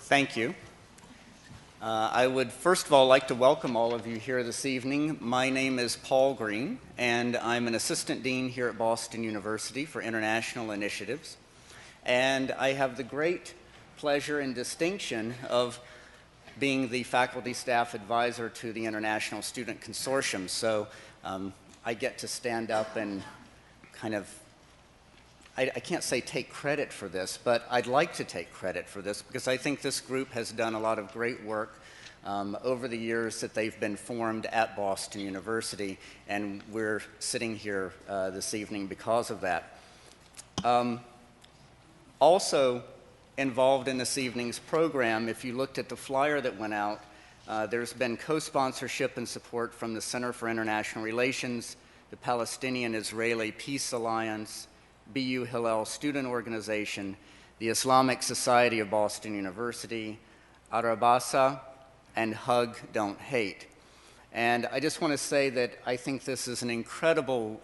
Thank you. I would first of all like to welcome all of you here this evening. My name is Paul Green, and I'm an assistant dean here at Boston University for International Initiatives. And I have the great pleasure and distinction of being the faculty staff advisor to the International Student Consortium. So I get to stand up and kind of, I can't say take credit for this, but I'd like to take credit for this because I think this group has done a lot of great work over the years that they've been formed at Boston University, and we're sitting here this evening because of that. Also involved in this evening's program, if you looked at the flyer that went out, there's been co-sponsorship and support from the Center for International Relations, the Palestinian Israeli Peace Alliance, BU Hillel Student Organization, the Islamic Society of Boston University, Arabasa, and Hug Don't Hate. And I just want to say that I think this is an incredible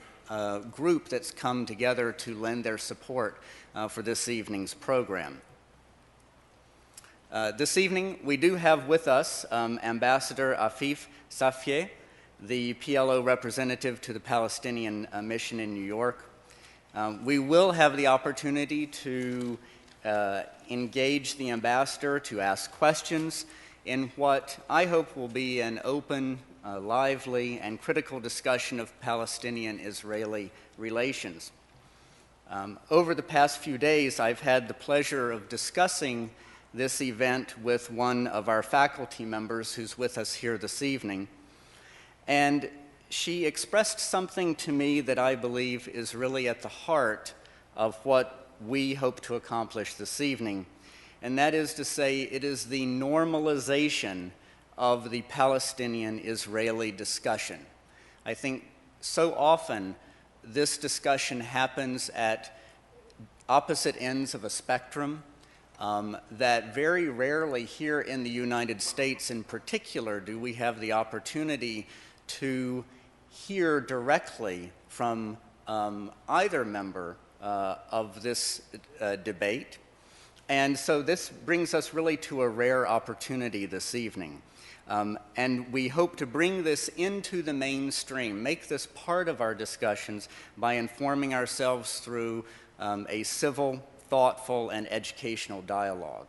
group that's come together to lend their support for this evening's program. This evening, we do have with us Ambassador Afif Safieh, the PLO representative to the Palestinian mission in New York. We will have the opportunity to engage the ambassador to ask questions in what I hope will be an open, lively, and critical discussion of Palestinian-Israeli relations. Over the past few days, I've had the pleasure of discussing this event with one of our faculty members who's with us here this evening. And she expressed something to me that I believe is really at the heart of what we hope to accomplish this evening, and that is to say it is the normalization of the Palestinian-Israeli discussion. I think so often this discussion happens at opposite ends of a spectrum that very rarely here in the United States in particular do we have the opportunity to hear directly from either member of this debate. And so this brings us really to a rare opportunity this evening. And we hope to bring this into the mainstream, make this part of our discussions by informing ourselves through a civil, thoughtful, and educational dialogue.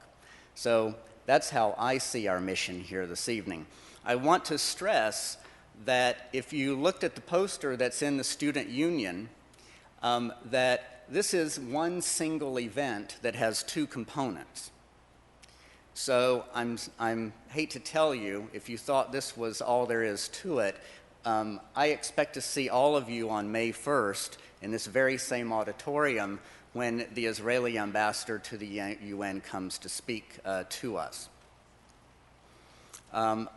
So that's how I see our mission here this evening. I want to stress that if you looked at the poster that's in the Student Union, that this is one single event that has two components. So I hate to tell you, if you thought this was all there is to it, I expect to see all of you on May 1st in this very same auditorium when the Israeli ambassador to the UN comes to speak to us.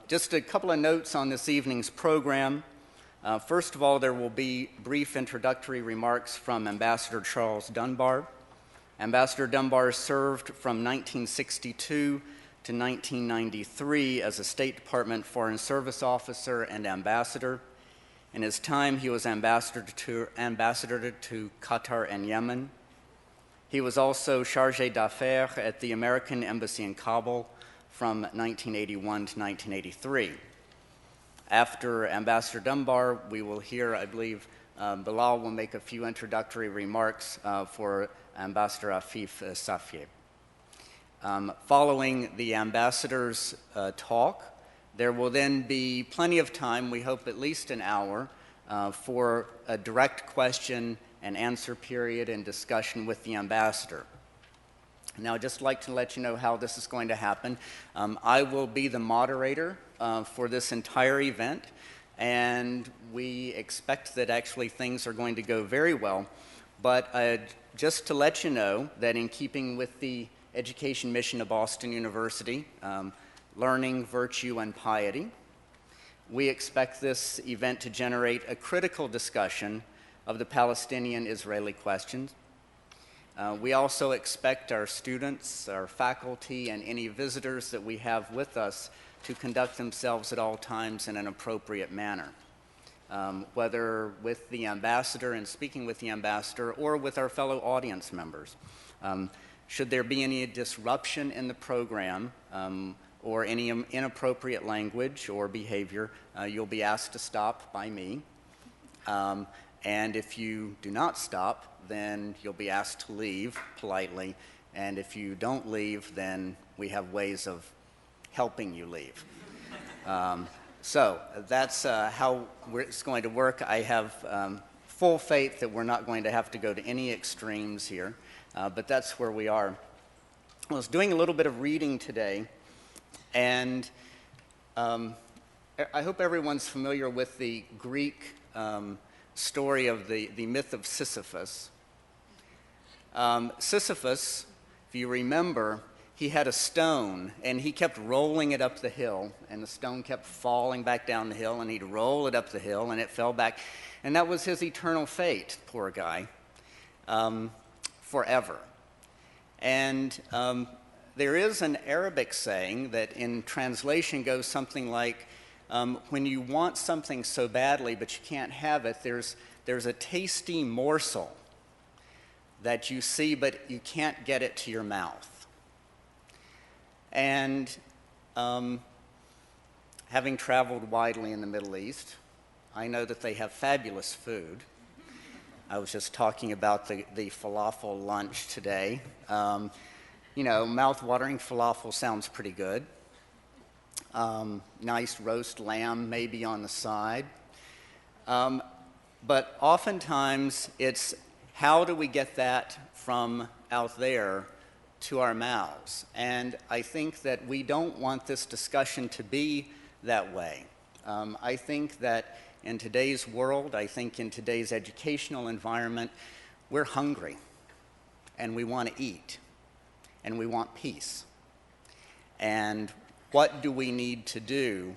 Just a couple of notes on this evening's program. First of all, there will be brief introductory remarks from Ambassador Charles Dunbar. Ambassador Dunbar served from 1962 to 1993 as a State Department Foreign Service officer and ambassador. In his time, he was ambassador to Qatar and Yemen. He was also chargé d'affaires at the American Embassy in Kabul from 1981 to 1983. After Ambassador Dunbar, we will hear, I believe, Bilal will make a few introductory remarks for Ambassador Afif Safieh. Following the ambassador's talk, there will then be plenty of time, we hope at least an hour, for a direct question and answer period and discussion with the ambassador. Now, I'd just like to let you know how this is going to happen. I will be the moderator for this entire event, and we expect that actually things are going to go very well. But just to let you know that in keeping with the education mission of Boston University, learning, virtue, and piety, we expect this event to generate a critical discussion of the Palestinian-Israeli questions. We also expect our students, our faculty, and any visitors that we have with us to conduct themselves at all times in an appropriate manner, whether with the ambassador and speaking with the ambassador or with our fellow audience members. Should there be any disruption in the program or any inappropriate language or behavior, you'll be asked to stop by me. And if you do not stop, then you'll be asked to leave politely. And if you don't leave, then we have ways of helping you leave. So that's how it's going to work. I have full faith that we're not going to have to go to any extremes here, but that's where we are. I was doing a little bit of reading today, and I hope everyone's familiar with the Greek story of the myth of Sisyphus. Sisyphus, if you remember, he had a stone, and he kept rolling it up the hill, and the stone kept falling back down the hill, and he'd roll it up the hill, and it fell back. And that was his eternal fate, poor guy, forever. And there is an Arabic saying that in translation goes something like, when you want something so badly but you can't have it, there's a tasty morsel that you see but you can't get it to your mouth. And having traveled widely in the Middle East, I know that they have fabulous food. I was just talking about the falafel lunch today. You know, mouth-watering falafel sounds pretty good. Nice roast lamb maybe on the side. But oftentimes it's how do we get that from out there to our mouths? And I think that we don't want this discussion to be that way. I think that in today's world, I think in today's educational environment, we're hungry, and we want to eat, and we want peace. And what do we need to do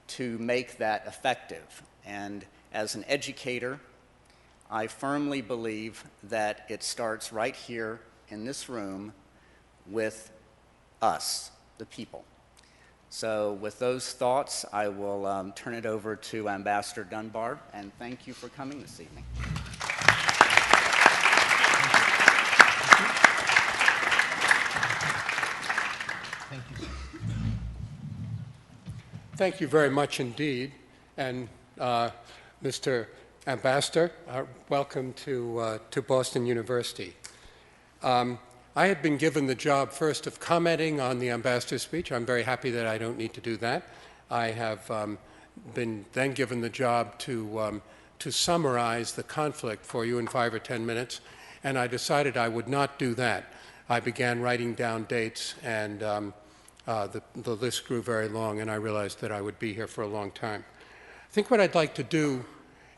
to make that effective? And as an educator, I firmly believe that it starts right here in this room with us, the people. So with those thoughts, I will turn it over to Ambassador Dunbar, and thank you for coming this evening. Thank you. Thank you very much indeed. And Mr. Ambassador, welcome to Boston University. I had been given the job first of commenting on the ambassador's speech. I'm very happy that I don't need to do that. I have been then given the job to summarize the conflict for you in 5 or 10 minutes, and I decided I would not do that. I began writing down dates, and the list grew very long, and I realized that I would be here for a long time. I think what I'd like to do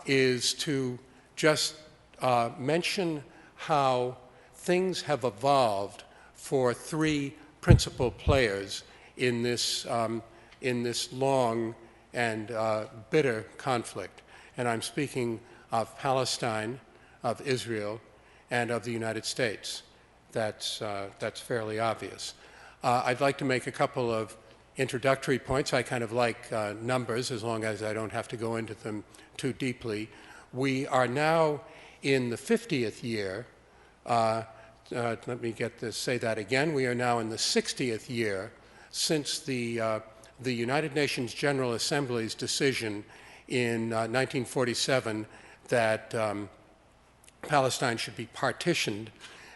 is to just mention how things have evolved for 3 principal players in this long and bitter conflict. And I'm speaking of Palestine, of Israel, and of the United States. That's fairly obvious. I'd like to make a couple of introductory points. I kind of like numbers as long as I don't have to go into them too deeply. We are now in the 50th year. Let me say that again. We are now in the 60th year since the United Nations General Assembly's decision in 1947 that Palestine should be partitioned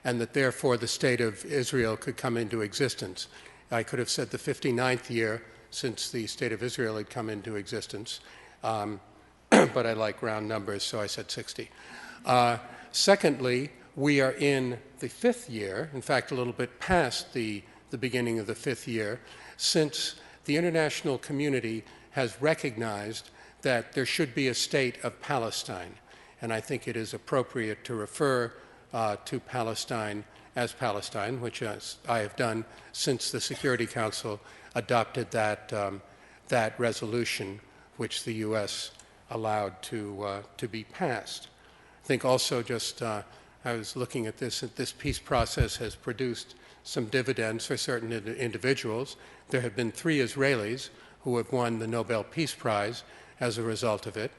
and that therefore the state of Israel could come into existence. I could have said the 59th year since the state of Israel had come into existence, but I like round numbers, so I said 60. Secondly, we are in the 5th year, in fact, a little bit past the beginning of the 5th year, since the international community has recognized that there should be a state of Palestine. And I think it is appropriate to refer to Palestine as Palestine, which I have done since the Security Council adopted that resolution, which the U.S. allowed to be passed. I think also just I was looking at this peace process has produced some dividends for certain individuals. There have been 3 Israelis who have won the Nobel Peace Prize as a result of it,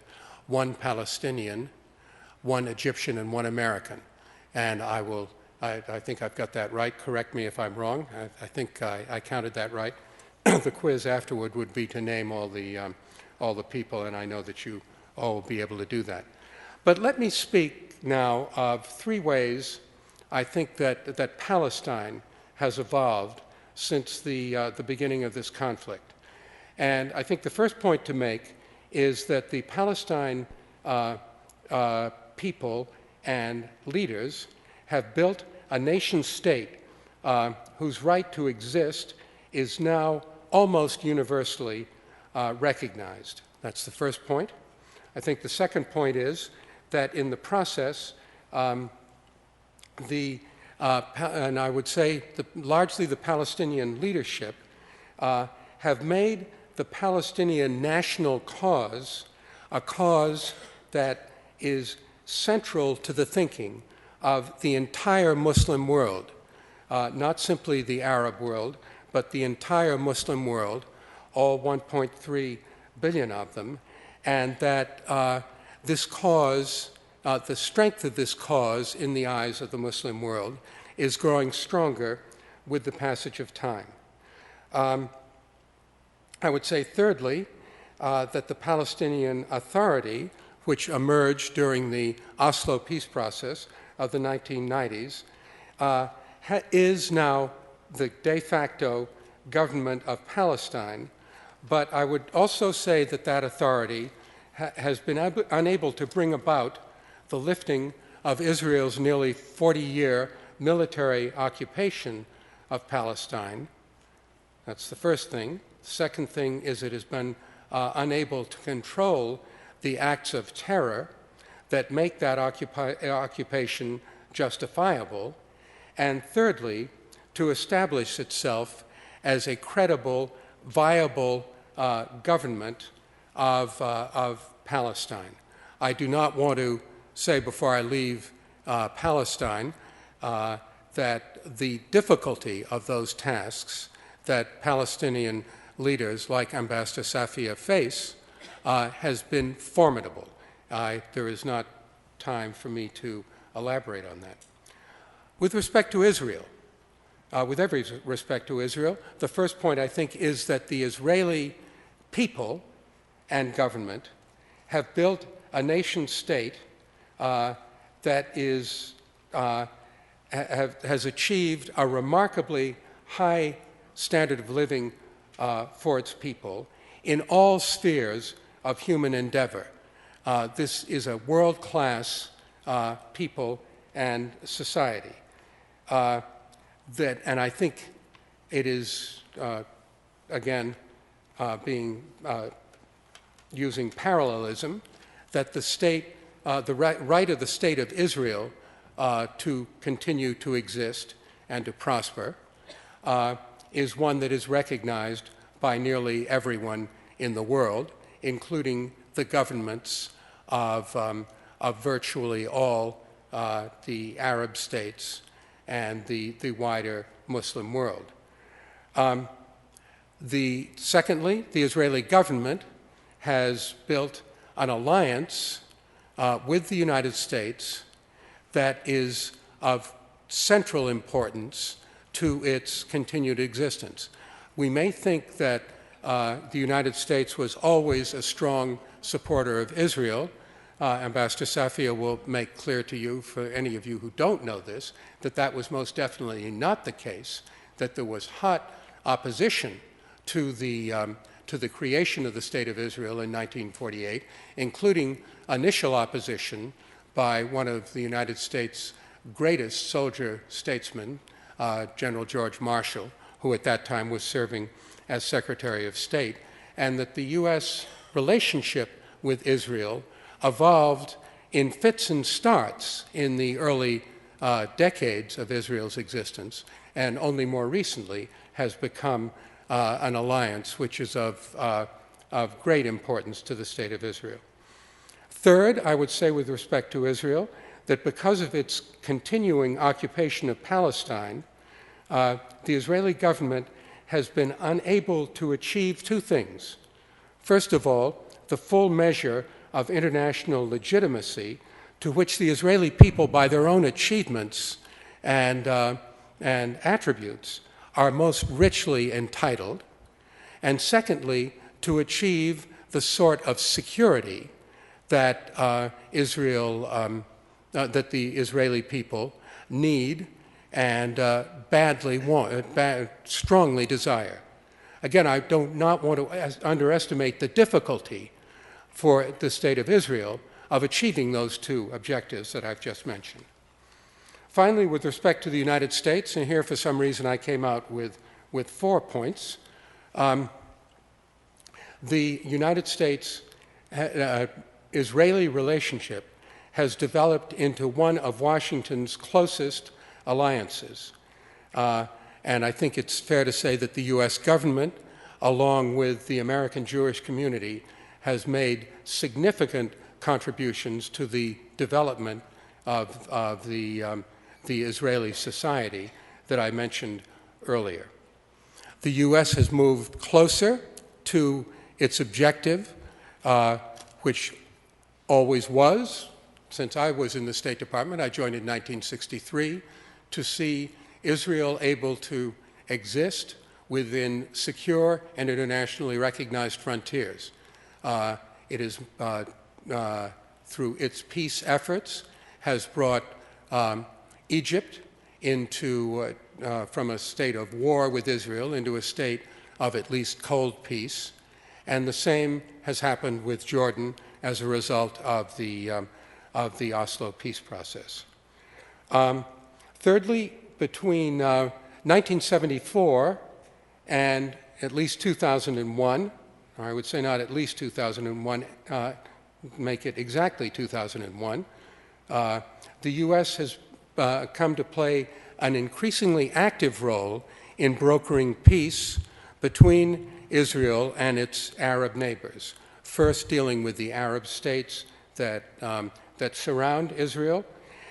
1 Palestinian, 1 Egyptian, and 1 American. And I will I think I've got that right. Correct me if I'm wrong. I think I counted that right. The quiz afterward would be to name all the people, and I know that you all will be able to do that. But let me speak now of three ways I think that Palestine has evolved since the beginning of this conflict. And I think the first point to make is that the Palestine people and leaders have built a nation state whose right to exist is now almost universally recognized. That's the first point. I think the second point is that in the process, and I would say largely the Palestinian leadership have made the Palestinian national cause a cause that is central to the thinking of the entire Muslim world, not simply the Arab world, but the entire Muslim world, all 1.3 billion of them, and that this cause, the strength of this cause in the eyes of the Muslim world is growing stronger with the passage of time. I would say, thirdly, that the Palestinian Authority, which emerged during the Oslo peace process of the 1990s, is now the de facto government of Palestine. But I would also say that that authority has been unable to bring about the lifting of Israel's nearly 40-year military occupation of Palestine. That's the first thing. The second thing is it has been unable to control the acts of terror that make that occupation justifiable. And thirdly, to establish itself as a credible, viable government of Palestine. I do not want to say before I leave Palestine that the difficulty of those tasks that Palestinian leaders like Ambassador Safieh face has been formidable. There is not time for me to elaborate on that. With respect to Israel, with every respect to Israel, the first point I think is that the Israeli people and government have built a nation state that is, has achieved a remarkably high standard of living for its people in all spheres of human endeavor. This is a world-class people and society. And I think it is, again, using parallelism, that the state, the right of the state of Israel to continue to exist and to prosper is one that is recognized by nearly everyone in the world, including the governments of virtually all the Arab states and the wider Muslim world. Secondly, the Israeli government has built an alliance with the United States that is of central importance to its continued existence. We may think that the United States was always a strong supporter of Israel. Ambassador Safieh will make clear to you, for any of you who don't know this, that that was most definitely not the case, that there was hot opposition to the creation of the State of Israel in 1948, including initial opposition by one of the United States' greatest soldier statesmen, General George Marshall, who at that time was serving as Secretary of State, and that the U.S. relationship with Israel evolved in fits and starts in the early decades of Israel's existence, and only more recently has become an alliance which is of great importance to the State of Israel. Third, I would say with respect to Israel, that because of its continuing occupation of Palestine, the Israeli government has been unable to achieve two things. First of all, the full measure of international legitimacy to which the Israeli people, by their own achievements, and attributes are most richly entitled, and secondly, to achieve the sort of security that that the Israeli people need and badly want, strongly desire. Again, I do not want to underestimate the difficulty for the State of Israel of achieving those two objectives that I've just mentioned. Finally, with respect to the United States, and here for some reason I came out with 4 points, the United States-Israeli relationship has developed into one of Washington's closest alliances. And I think it's fair to say that the U.S. government, along with the American Jewish community, has made significant contributions to the development of the Israeli society that I mentioned earlier. The U.S. has moved closer to its objective, which always was, since I was in the State Department, I joined in 1963, to see Israel able to exist within secure and internationally recognized frontiers. It is, through its peace efforts, has brought Egypt into, from a state of war with Israel into a state of at least cold peace. And the same has happened with Jordan as a result of the Oslo peace process. Thirdly, between 1974 and at least 2001, or I would say not at least 2001, make it exactly 2001, the U.S. has come to play an increasingly active role in brokering peace between Israel and its Arab neighbors, first dealing with the Arab states that surround Israel,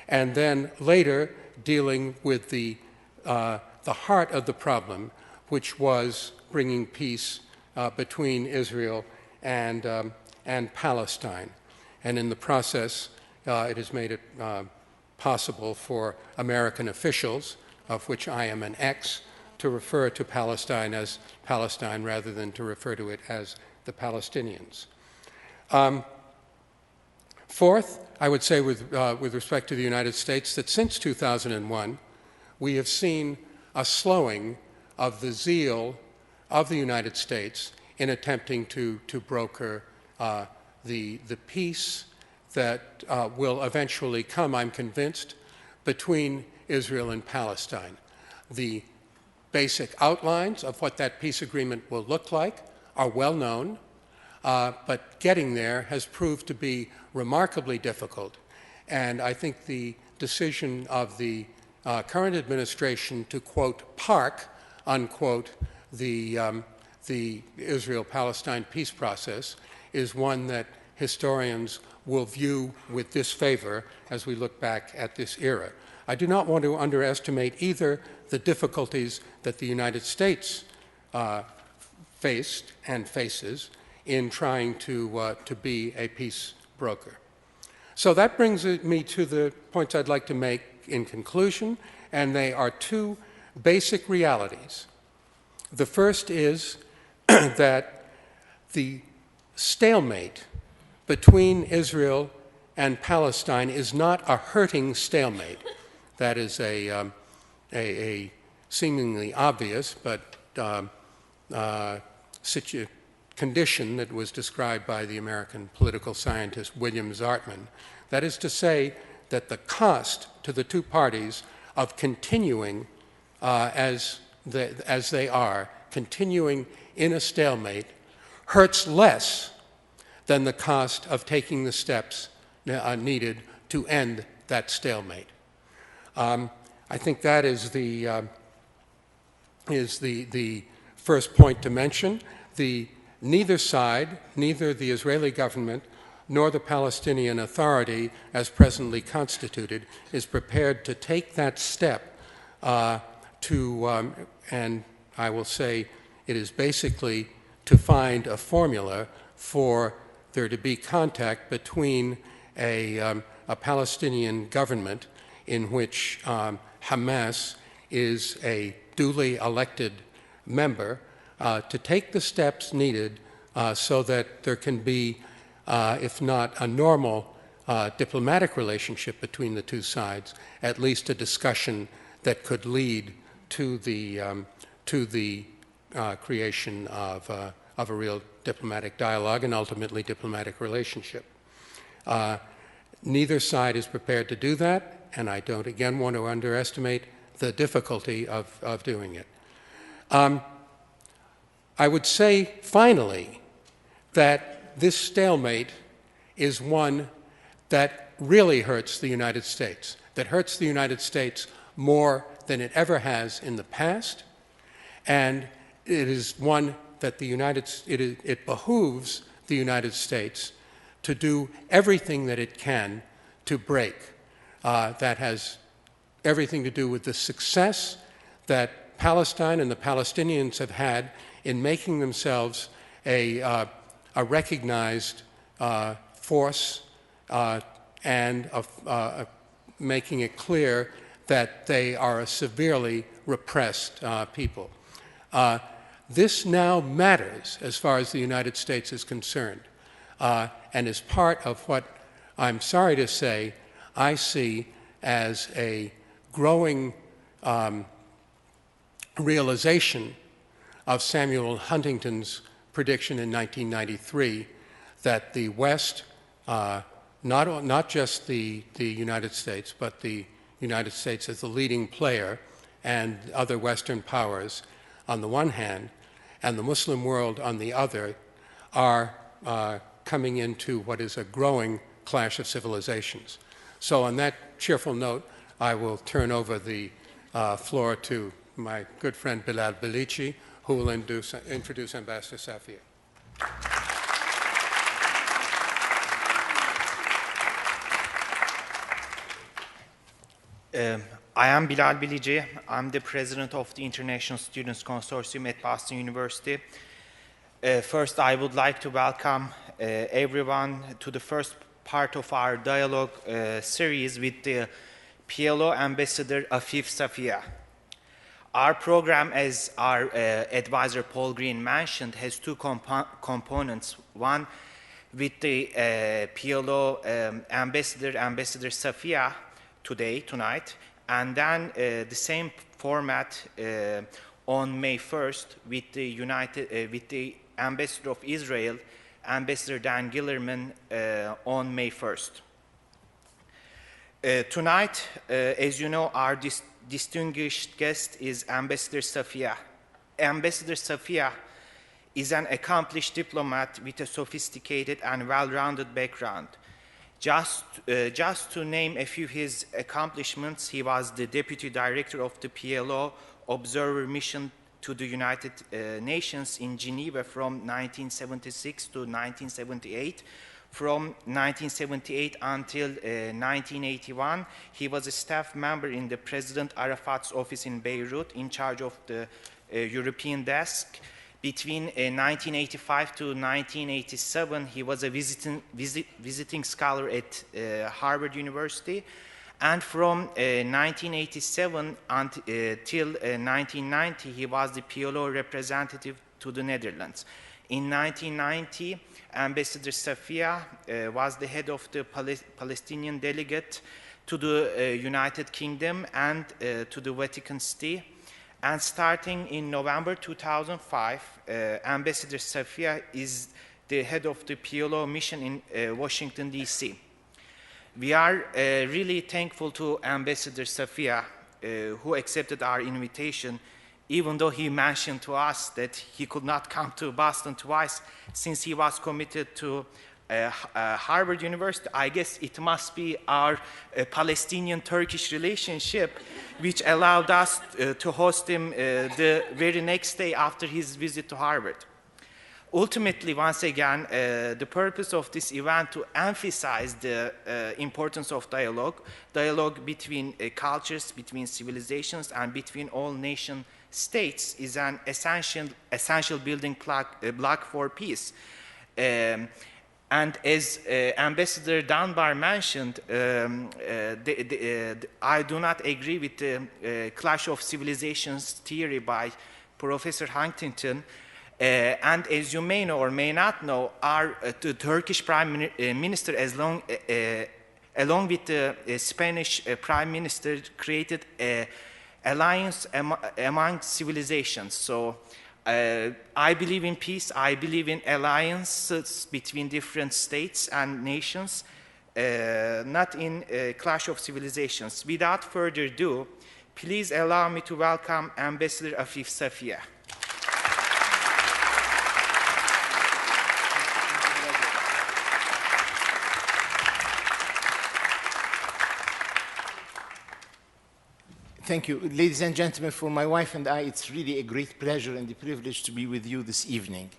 and then later dealing with the heart of the problem, which was bringing peace between Israel and Palestine. And in the process, it has made it possible for American officials, of which I am an ex, to refer to Palestine as Palestine rather than to refer to it as the Palestinians. Fourth, I would say with respect to the United States that since 2001, we have seen a slowing of the zeal of the United States in attempting to broker the peace that will eventually come, I'm convinced, between Israel and Palestine. The basic outlines of what that peace agreement will look like are well known, but getting there has proved to be remarkably difficult. And I think the decision of the current administration to, quote, park, unquote, the Israel-Palestine peace process is one that historians will view with disfavor as we look back at this era. I do not want to underestimate either the difficulties that the United States faced and faces in trying to be a peace broker. So that brings me to the points I'd like to make in conclusion, and they are two basic realities. The first is that the stalemate between Israel and Palestine is not a hurting stalemate. That is a seemingly obvious but condition that was described by the American political scientist William Zartman. That is to say that the cost to the two parties of continuing as they are, continuing in a stalemate, hurts less than the cost of taking the steps needed to end that stalemate. I think that is the first point to mention. Neither side, neither the Israeli government nor the Palestinian Authority, as presently constituted, is prepared to take that step and I will say it is basically to find a formula for there to be contact between a Palestinian government in which Hamas is a duly elected member to take the steps needed so that there can be, if not a normal diplomatic relationship between the two sides, at least a discussion that could lead to the creation of a real diplomatic dialogue and ultimately diplomatic relationship. Neither side is prepared to do that, and I don't again want to underestimate the difficulty of doing it. I would say finally that this stalemate is one that really hurts the United States, that hurts the United States more than it ever has in the past, and it is one that it behooves the United States to do everything that it can to break. That has everything to do with the success that Palestine and the Palestinians have had in making themselves a recognized force and making it clear that they are a severely repressed people. This now matters as far as the United States is concerned, and is part of what I'm sorry to say I see as a growing realization of Samuel Huntington's prediction in 1993 that the West, not just the United States, but the United States as the leading player and other Western powers on the one hand, and the Muslim world on the other, are coming into what is a growing clash of civilizations. So on that cheerful note, I will turn over the floor to my good friend Bilal Bilici, who will introduce Ambassador Safieh. I am Bilal Bilici. I'm the president of the International Students Consortium at Boston University. First, I would like to welcome everyone to the first part of our dialogue series with the PLO Ambassador Afif Safieh. Our program, as our advisor Paul Green mentioned, has two components. One, with the PLO Ambassador Safieh tonight, and then the same format on May 1st with the Ambassador of Israel, Ambassador Dan Gillerman, on May 1st. Tonight, as you know, our distinguished guest is Ambassador Safieh. Ambassador Safieh is an accomplished diplomat with a sophisticated and well-rounded background. Just to name a few of his accomplishments, he was the Deputy Director of the PLO Observer Mission to the United Nations in Geneva from 1976 to 1978. From 1978 until 1981, he was a staff member in the President Arafat's office in Beirut in charge of the European desk. Between 1985 to 1987, he was a visiting scholar at Harvard University. And from 1987 until 1990, he was the PLO representative to the Netherlands. In 1990, Ambassador Safieh was the head of the Palestinian delegate to the United Kingdom and to the Vatican City. And starting in November 2005, Ambassador Safieh is the head of the PLO mission in Washington, D.C. We are really thankful to Ambassador Safieh, who accepted our invitation, even though he mentioned to us that he could not come to Boston twice since he was committed to Harvard University. I guess it must be our Palestinian-Turkish relationship which allowed us to host him the very next day after his visit to Harvard. Ultimately, once again, the purpose of this event to emphasize the importance of dialogue between cultures, between civilizations, and between all nation states is an essential building block for peace. And as Ambassador Dunbar mentioned, I do not agree with the clash of civilizations theory by Professor Huntington. And as you may know or may not know, the Turkish Prime Minister, along with the Spanish Prime Minister, created an alliance among civilizations. So I believe in peace. I believe in alliances between different states and nations, not in a clash of civilizations. Without further ado, please allow me to welcome Ambassador Afif Safieh. Thank you. Ladies and gentlemen, for my wife and I, it's really a great pleasure and a privilege to be with you this evening.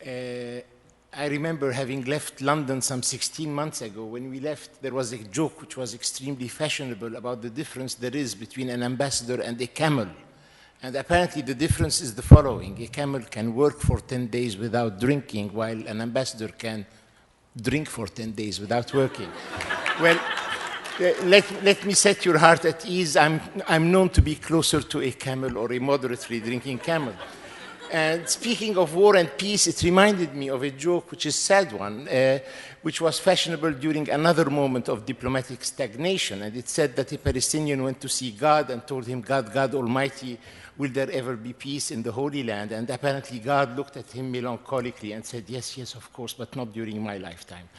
I remember having left London some 16 months ago. When we left, there was a joke which was extremely fashionable about the difference there is between an ambassador and a camel. And apparently the difference is the following. A camel can work for 10 days without drinking, while an ambassador can drink for 10 days without working. Well, let me set your heart at ease. I'm known to be closer to a camel or a moderately drinking camel. And speaking of war and peace, it reminded me of a joke, which is a sad one, which was fashionable during another moment of diplomatic stagnation. And it said that a Palestinian went to see God and told him, God Almighty, will there ever be peace in the Holy Land? And apparently God looked at him melancholically and said, yes, of course, but not during my lifetime.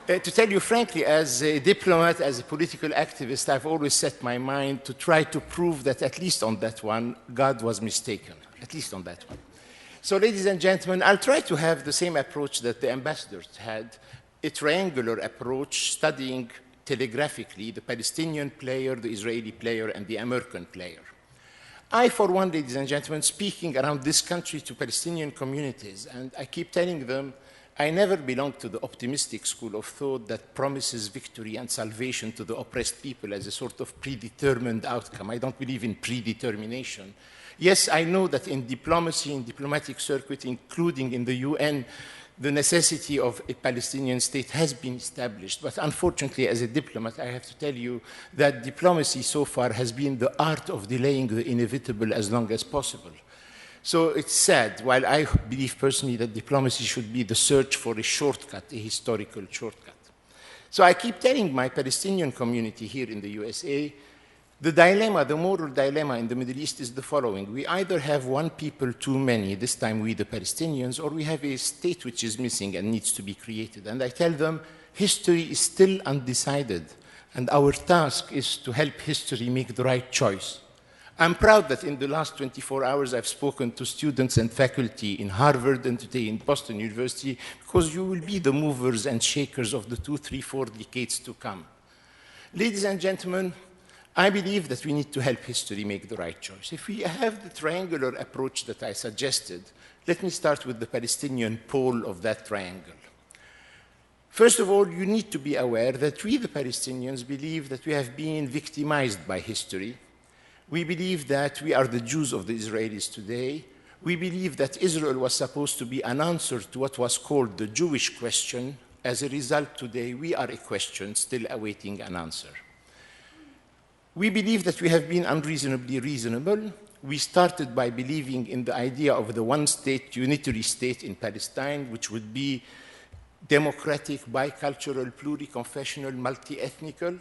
To tell you frankly, as a diplomat, as a political activist, I've always set my mind to try to prove that at least on that one, God was mistaken, at least on that one. So ladies and gentlemen, I'll try to have the same approach that the ambassadors had, a triangular approach studying telegraphically the Palestinian player, the Israeli player, and the American player. I, for one, ladies and gentlemen, speaking around this country to Palestinian communities, and I keep telling them, I never belonged to the optimistic school of thought that promises victory and salvation to the oppressed people as a sort of predetermined outcome. I don't believe in predetermination. Yes, I know that in diplomacy, in diplomatic circuit, including in the UN, the necessity of a Palestinian state has been established. But unfortunately, as a diplomat, I have to tell you that diplomacy so far has been the art of delaying the inevitable as long as possible. So it's sad, while I believe personally that diplomacy should be the search for a shortcut, a historical shortcut. So I keep telling my Palestinian community here in the USA, the dilemma, the moral dilemma in the Middle East is the following. We either have one people too many, this time we the Palestinians, or we have a state which is missing and needs to be created. And I tell them, history is still undecided, and our task is to help history make the right choice. I'm proud that in the last 24 hours I've spoken to students and faculty in Harvard and today in Boston University, because you will be the movers and shakers of the 2, 3, 4 decades to come. Ladies and gentlemen, I believe that we need to help history make the right choice. If we have the triangular approach that I suggested, let me start with the Palestinian pole of that triangle. First of all, you need to be aware that we, the Palestinians, believe that we have been victimized by history. We believe that we are the Jews of the Israelis today. We believe that Israel was supposed to be an answer to what was called the Jewish question. As a result, today we are a question still awaiting an answer. We believe that we have been unreasonably reasonable. We started by believing in the idea of the one-state, unitary state in Palestine, which would be democratic, bicultural, pluriconfessional, multi-ethnical.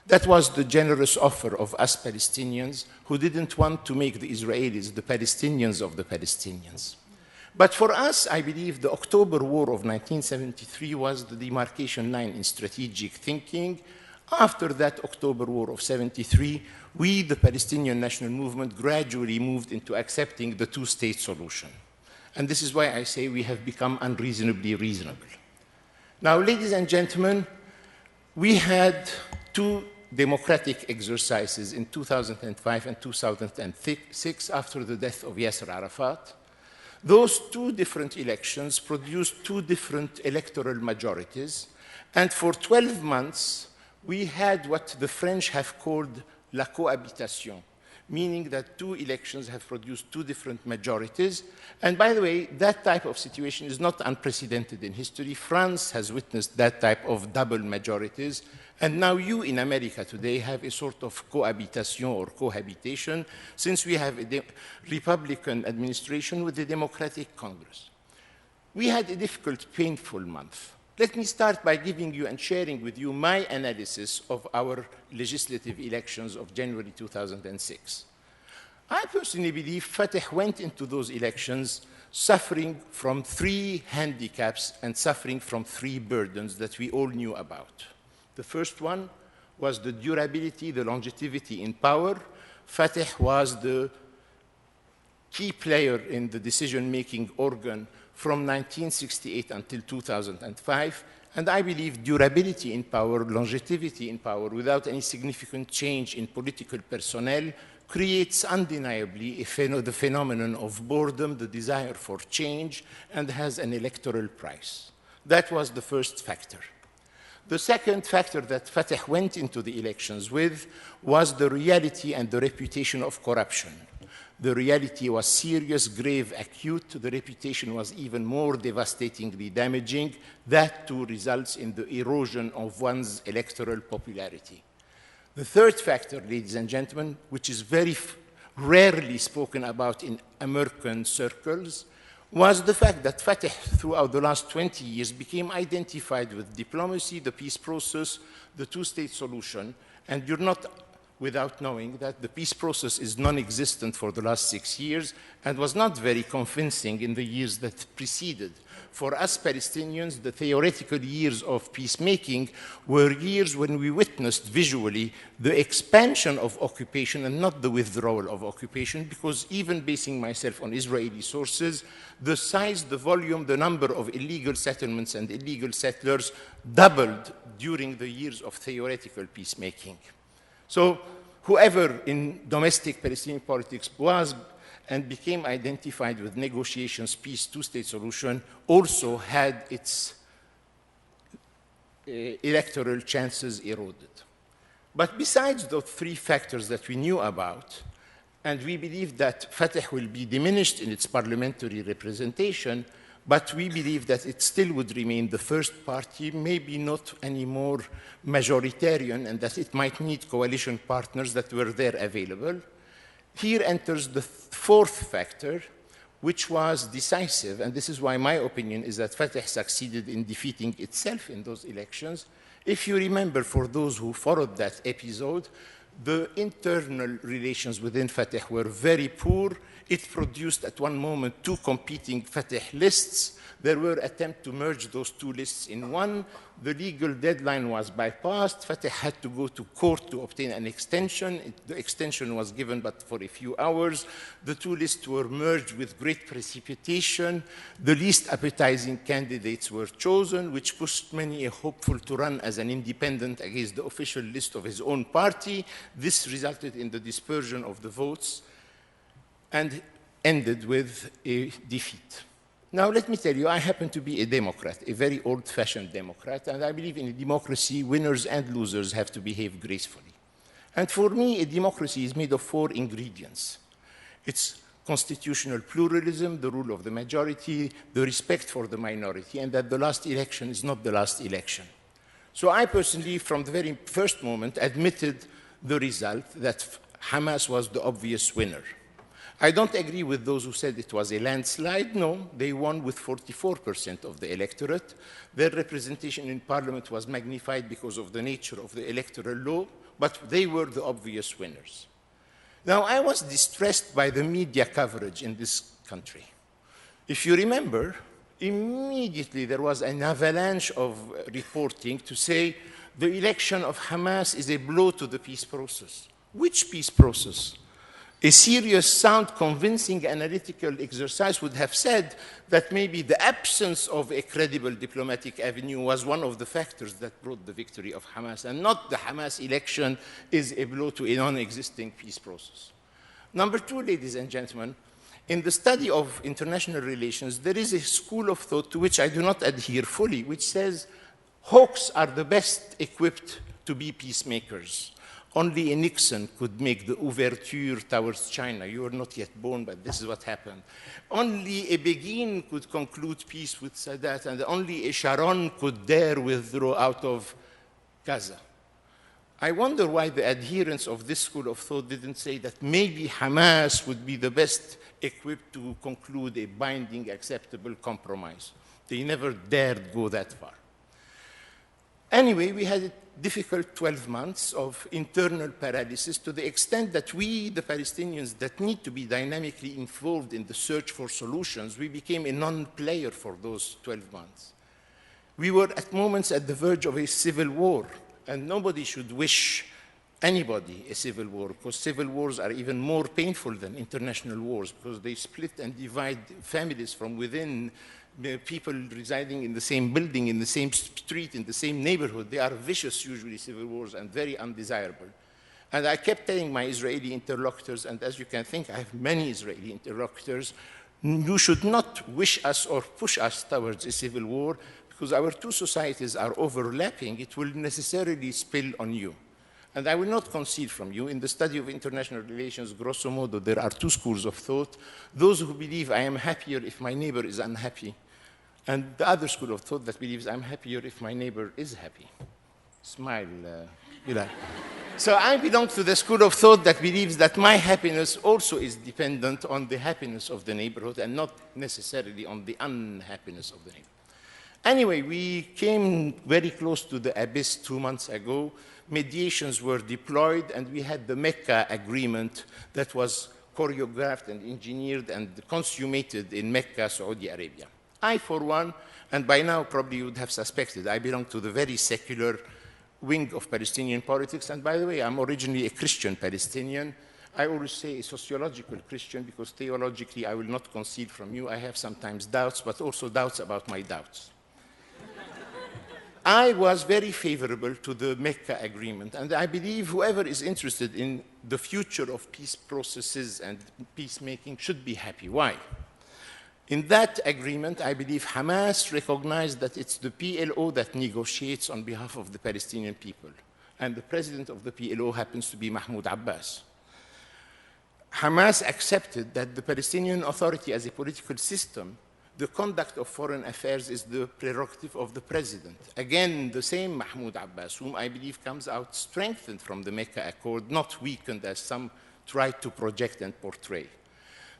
That was the generous offer of us Palestinians who didn't want to make the Israelis the Palestinians of the Palestinians. But for us, I believe the October War of 1973 was the demarcation line in strategic thinking. After that October War of 73, we, the Palestinian National Movement, gradually moved into accepting the two-state solution. And this is why I say we have become unreasonably reasonable. Now, ladies and gentlemen, we had two democratic exercises in 2005 and 2006 after the death of Yasser Arafat. Those two different elections produced two different electoral majorities, and for 12 months we had what the French have called la cohabitation, meaning that two elections have produced two different majorities. And by the way, that type of situation is not unprecedented in history. France has witnessed that type of double majorities. And now you in America today have a sort of cohabitation or cohabitation, since we have a Republican administration with a Democratic Congress. We had a difficult, painful month. Let me start by giving you and sharing with you my analysis of our legislative elections of January 2006. I personally believe Fatah went into those elections suffering from three handicaps and suffering from three burdens that we all knew about. The first one was the durability, the longevity in power. Fatah was the key player in the decision-making organ from 1968 until 2005, and I believe durability in power, longevity in power, without any significant change in political personnel, creates undeniably the phenomenon of boredom, the desire for change, and has an electoral price. That was the first factor. The second factor that Fatah went into the elections with was the reality and the reputation of corruption. The reality was serious, grave, acute. The reputation was even more devastatingly damaging. That too results in the erosion of one's electoral popularity. The third factor, ladies and gentlemen, which is very rarely spoken about in American circles, was the fact that Fatah, throughout the last 20 years, became identified with diplomacy, the peace process, the two-state solution, and you're not without knowing that the peace process is non-existent for the last 6 years and was not very convincing in the years that preceded. For us Palestinians, the theoretical years of peacemaking were years when we witnessed visually the expansion of occupation and not the withdrawal of occupation, because even basing myself on Israeli sources, the size, the volume, the number of illegal settlements and illegal settlers doubled during the years of theoretical peacemaking. So whoever in domestic Palestinian politics was and became identified with negotiations, peace, two-state solution, also had its electoral chances eroded. But besides those three factors that we knew about, and we believe that Fatah will be diminished in its parliamentary representation, but we believe that it still would remain the first party, maybe not anymore majoritarian, and that it might need coalition partners that were there available. Here enters the fourth factor, which was decisive, and this is why my opinion is that Fatah succeeded in defeating itself in those elections. If you remember, for those who followed that episode, the internal relations within Fatah were very poor. It produced at one moment two competing Fatah lists. There were attempts to merge those two lists in one. The legal deadline was bypassed. Fatah had to go to court to obtain an extension. The extension was given, but for a few hours. The two lists were merged with great precipitation. The least appetizing candidates were chosen, which pushed many a hopeful to run as an independent against the official list of his own party. This resulted in the dispersion of the votes and ended with a defeat. Now, let me tell you, I happen to be a Democrat, a very old-fashioned Democrat, and I believe in a democracy, winners and losers have to behave gracefully. And for me, a democracy is made of four ingredients. It's constitutional pluralism, the rule of the majority, the respect for the minority, and that the last election is not the last election. So I personally, from the very first moment, admitted the result that Hamas was the obvious winner. I don't agree with those who said it was a landslide. No, they won with 44% of the electorate. Their representation in parliament was magnified because of the nature of the electoral law, but they were the obvious winners. Now, I was distressed by the media coverage in this country. If you remember, immediately there was an avalanche of reporting to say the election of Hamas is a blow to the peace process. Which peace process? A serious, sound, convincing analytical exercise would have said that maybe the absence of a credible diplomatic avenue was one of the factors that brought the victory of Hamas, and not the Hamas election is a blow to a non-existing peace process. Number two, ladies and gentlemen, in the study of international relations, there is a school of thought to which I do not adhere fully, which says hawks are the best equipped to be peacemakers. Only a Nixon could make the overture towards China. You were not yet born, but this is what happened. Only a Begin could conclude peace with Sadat, and only a Sharon could dare withdraw out of Gaza. I wonder why the adherents of this school of thought didn't say that maybe Hamas would be the best equipped to conclude a binding, acceptable compromise. They never dared go that far. Anyway, we had a difficult 12 months of internal paralysis to the extent that we, the Palestinians that need to be dynamically involved in the search for solutions, we became a non-player for those 12 months. We were at moments at the verge of a civil war, and nobody should wish anybody a civil war, because civil wars are even more painful than international wars, because they split and divide families from within. People residing in the same building, in the same street, in the same neighborhood. They are vicious, usually, civil wars, and very undesirable. And I kept telling my Israeli interlocutors, and as you can think, I have many Israeli interlocutors, you should not wish us or push us towards a civil war, because our two societies are overlapping. It will necessarily spill on you. And I will not conceal from you, in the study of international relations, grosso modo, there are two schools of thought. Those who believe I am happier if my neighbor is unhappy, and the other school of thought that believes I'm happier if my neighbor is happy. Smile, Bilal. So I belong to the school of thought that believes that my happiness also is dependent on the happiness of the neighborhood and not necessarily on the unhappiness of the neighborhood. Anyway, we came very close to the abyss 2 months ago. Mediations were deployed, and we had the Mecca agreement that was choreographed and engineered and consummated in Mecca, Saudi Arabia. I, for one, and by now probably you would have suspected, I belong to the very secular wing of Palestinian politics, and by the way, I'm originally a Christian Palestinian. I always say a sociological Christian, because theologically I will not conceal from you. I have sometimes doubts, but also doubts about my doubts. I was very favorable to the Mecca agreement, and I believe whoever is interested in the future of peace processes and peacemaking should be happy. Why? In that agreement, I believe Hamas recognized that it's the PLO that negotiates on behalf of the Palestinian people, and the president of the PLO happens to be Mahmoud Abbas. Hamas accepted that the Palestinian Authority as a political system, the conduct of foreign affairs is the prerogative of the president. Again, the same Mahmoud Abbas, whom I believe comes out strengthened from the Mecca Accord, not weakened as some tried to project and portray.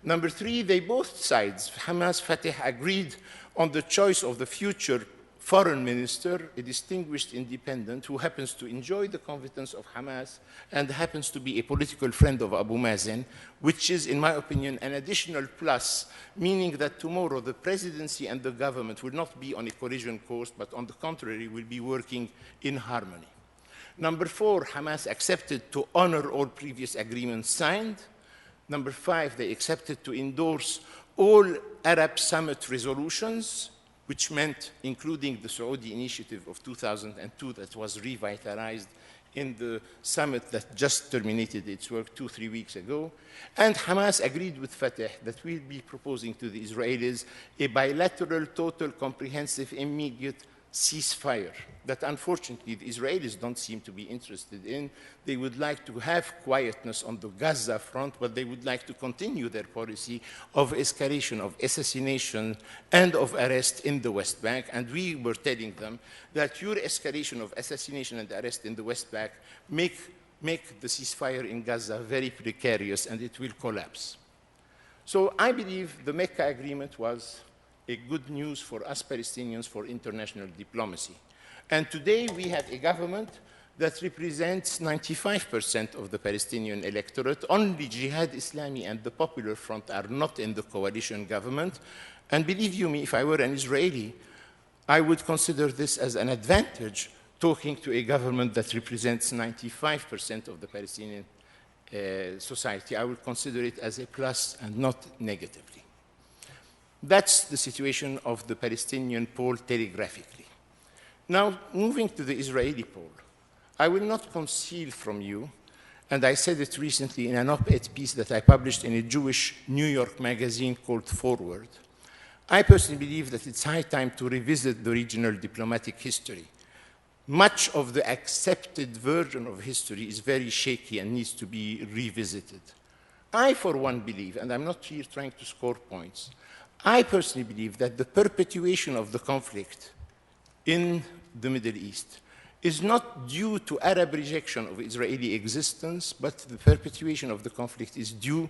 Number three, they both sides, Hamas, Fatah, agreed on the choice of the future foreign minister, a distinguished independent who happens to enjoy the confidence of Hamas and happens to be a political friend of Abu Mazen, which is, in my opinion, an additional plus, meaning that tomorrow the presidency and the government will not be on a collision course, but on the contrary, will be working in harmony. Number four, Hamas accepted to honor all previous agreements signed. Number five, they accepted to endorse all Arab Summit resolutions, which meant including the Saudi initiative of 2002 that was revitalized in the summit that just terminated its work 2-3 weeks ago. And Hamas agreed with Fatah that we'll be proposing to the Israelis a bilateral, total, comprehensive, immediate ceasefire that unfortunately the Israelis don't seem to be interested in. They would like to have quietness on the Gaza front, but they would like to continue their policy of escalation, of assassination, and of arrest in the West Bank. And we were telling them that your escalation of assassination and arrest in the West Bank make the ceasefire in Gaza very precarious, and it will collapse. So I believe the Mecca agreement was a good news for us Palestinians for international diplomacy. And today we have a government that represents 95% of the Palestinian electorate. Only Jihad Islami and the Popular Front are not in the coalition government. And believe you me, if I were an Israeli, I would consider this as an advantage, talking to a government that represents 95% of the Palestinian society. I would consider it as a plus and not negatively. That's the situation of the Palestinian pole telegraphically. Now, moving to the Israeli pole, I will not conceal from you, and I said it recently in an op-ed piece that I published in a Jewish New York magazine called Forward. I personally believe that it's high time to revisit the regional diplomatic history. much of the accepted version of history is very shaky and needs to be revisited. I, for one, believe, and I'm not here trying to score points, I personally believe that the perpetuation of the conflict in the Middle East is not due to Arab rejection of Israeli existence, but the perpetuation of the conflict is due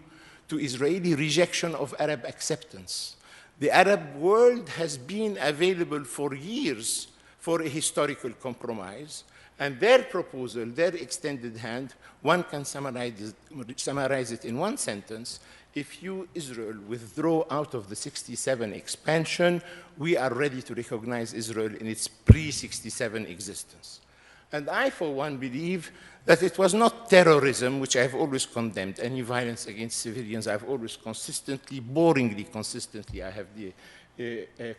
to Israeli rejection of Arab acceptance. The Arab world has been available for years for a historical compromise, and their proposal, their extended hand, one can summarize it in one sentence: if you, Israel, withdraw out of the 67 expansion, we are ready to recognize Israel in its pre-67 existence. And I, for one, believe that it was not terrorism, which I've always condemned. Any violence against civilians, I've always consistently, boringly consistently, I have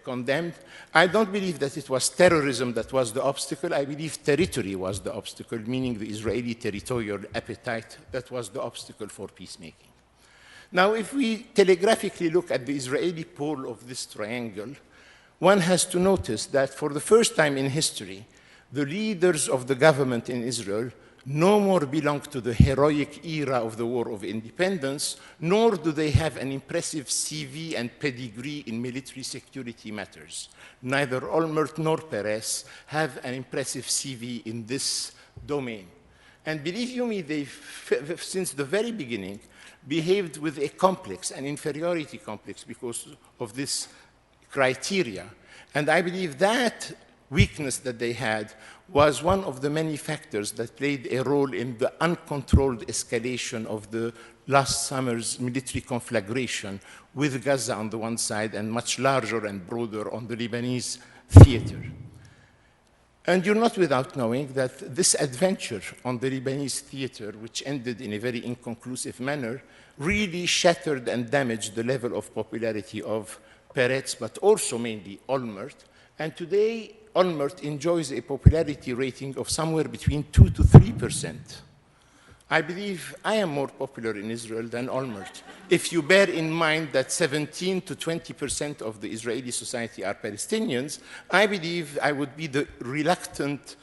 condemned. I don't believe that it was terrorism that was the obstacle. I believe territory was the obstacle, meaning the Israeli territorial appetite that was the obstacle for peacemaking. Now, if we telegraphically look at the Israeli pole of this triangle, one has to notice that for the first time in history, the leaders of the government in Israel no more belong to the heroic era of the War of Independence, nor do they have an impressive CV and pedigree in military security matters. Neither Olmert nor Peres have an impressive CV in this domain. And believe you me, they've, since the very beginning, behaved with a complex, an inferiority complex, because of this criteria. And I believe that weakness that they had was one of the many factors that played a role in the uncontrolled escalation of the last summer's military conflagration with Gaza on the one side and much larger and broader on the Lebanese theater. And you're not without knowing that this adventure on the Lebanese theater, which ended in a very inconclusive manner, really shattered and damaged the level of popularity of Peretz, but also mainly Olmert. And today, Olmert enjoys a popularity rating of somewhere between 2 to 3%. I believe I am more popular in Israel than Olmert. If you bear in mind that 17 to 20% of the Israeli society are Palestinians, I believe I would be the reluctant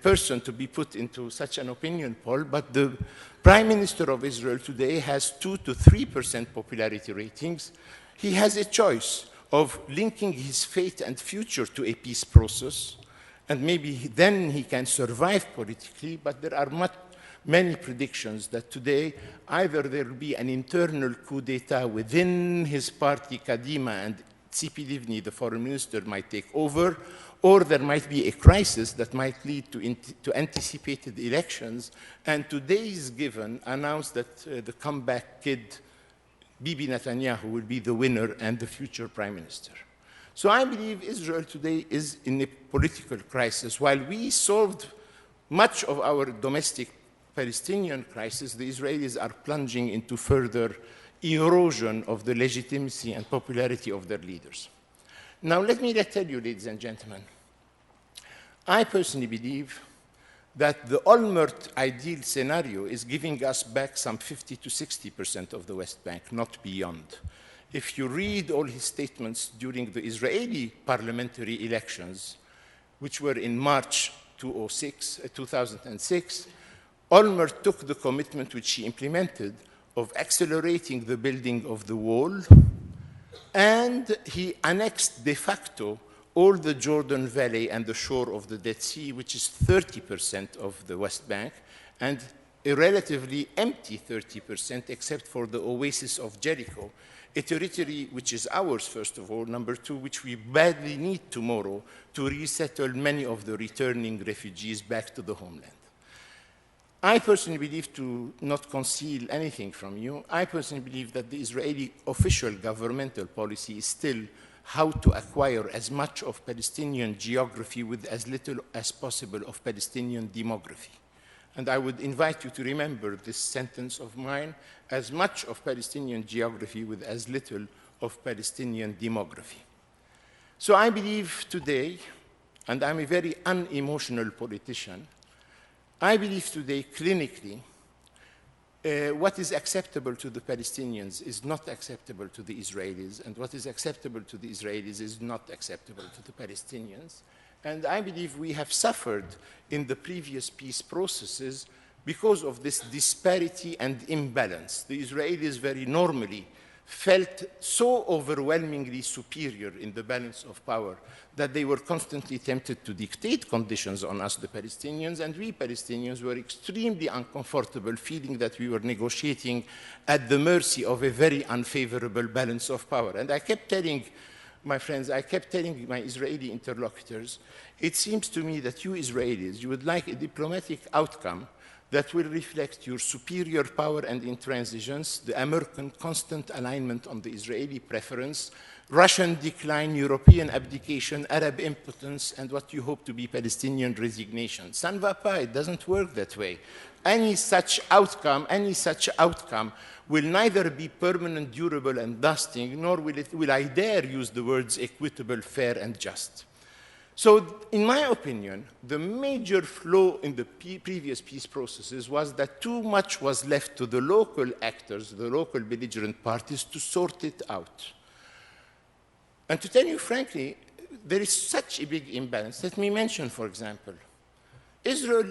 person to be put into such an opinion poll, but the Prime Minister of Israel today has 2 to 3% popularity ratings. He has a choice of linking his fate and future to a peace process, and maybe then he can survive politically, but there are many predictions that today either there will be an internal coup d'etat within his party, Kadima, and Tzipi Livni, the foreign minister, might take over, or there might be a crisis that might lead to anticipated elections. And today's Given announced that the comeback kid, Bibi Netanyahu, will be the winner and the future prime minister. So I believe Israel today is in a political crisis. While we solved much of our domestic Palestinian crisis, the Israelis are plunging into further erosion of the legitimacy and popularity of their leaders. Now, let me tell you, ladies and gentlemen, I personally believe that the Olmert ideal scenario is giving us back some 50 to 60% of the West Bank, not beyond. If you read all his statements during the Israeli parliamentary elections, which were in March 2006, Olmert took the commitment which he implemented of accelerating the building of the wall, and he annexed de facto all the Jordan Valley and the shore of the Dead Sea, which is 30% of the West Bank, and a relatively empty 30%, except for the oasis of Jericho, a territory which is ours, first of all, number two, which we badly need tomorrow to resettle many of the returning refugees back to the homeland. I personally believe, to not conceal anything from you, I personally believe that the Israeli official governmental policy is still how to acquire as much of Palestinian geography with as little as possible of Palestinian demography. And I would invite you to remember this sentence of mine: as much of Palestinian geography with as little of Palestinian demography. So I believe today, and I'm a very unemotional politician, I believe today clinically what is acceptable to the Palestinians is not acceptable to the Israelis, and what is acceptable to the Israelis is not acceptable to the Palestinians. And I believe we have suffered in the previous peace processes because of this disparity and imbalance. The Israelis very normally felt so overwhelmingly superior in the balance of power that they were constantly tempted to dictate conditions on us, the Palestinians, and we Palestinians were extremely uncomfortable, feeling that we were negotiating at the mercy of a very unfavorable balance of power. And I kept telling my friends, I kept telling my Israeli interlocutors, it seems to me that you Israelis, you would like a diplomatic outcome that will reflect your superior power and intransigence, the American constant alignment on the Israeli preference, Russian decline, European abdication, Arab impotence, and what you hope to be Palestinian resignation. Ça ne va pas, it doesn't work that way. Any such outcome will neither be permanent, durable, and lasting, nor will I dare use the words equitable, fair, and just. So, in my opinion, the major flaw in the previous peace processes was that too much was left to the local actors, the local belligerent parties, to sort it out. And to tell you frankly, there is such a big imbalance. Let me mention, for example, Israel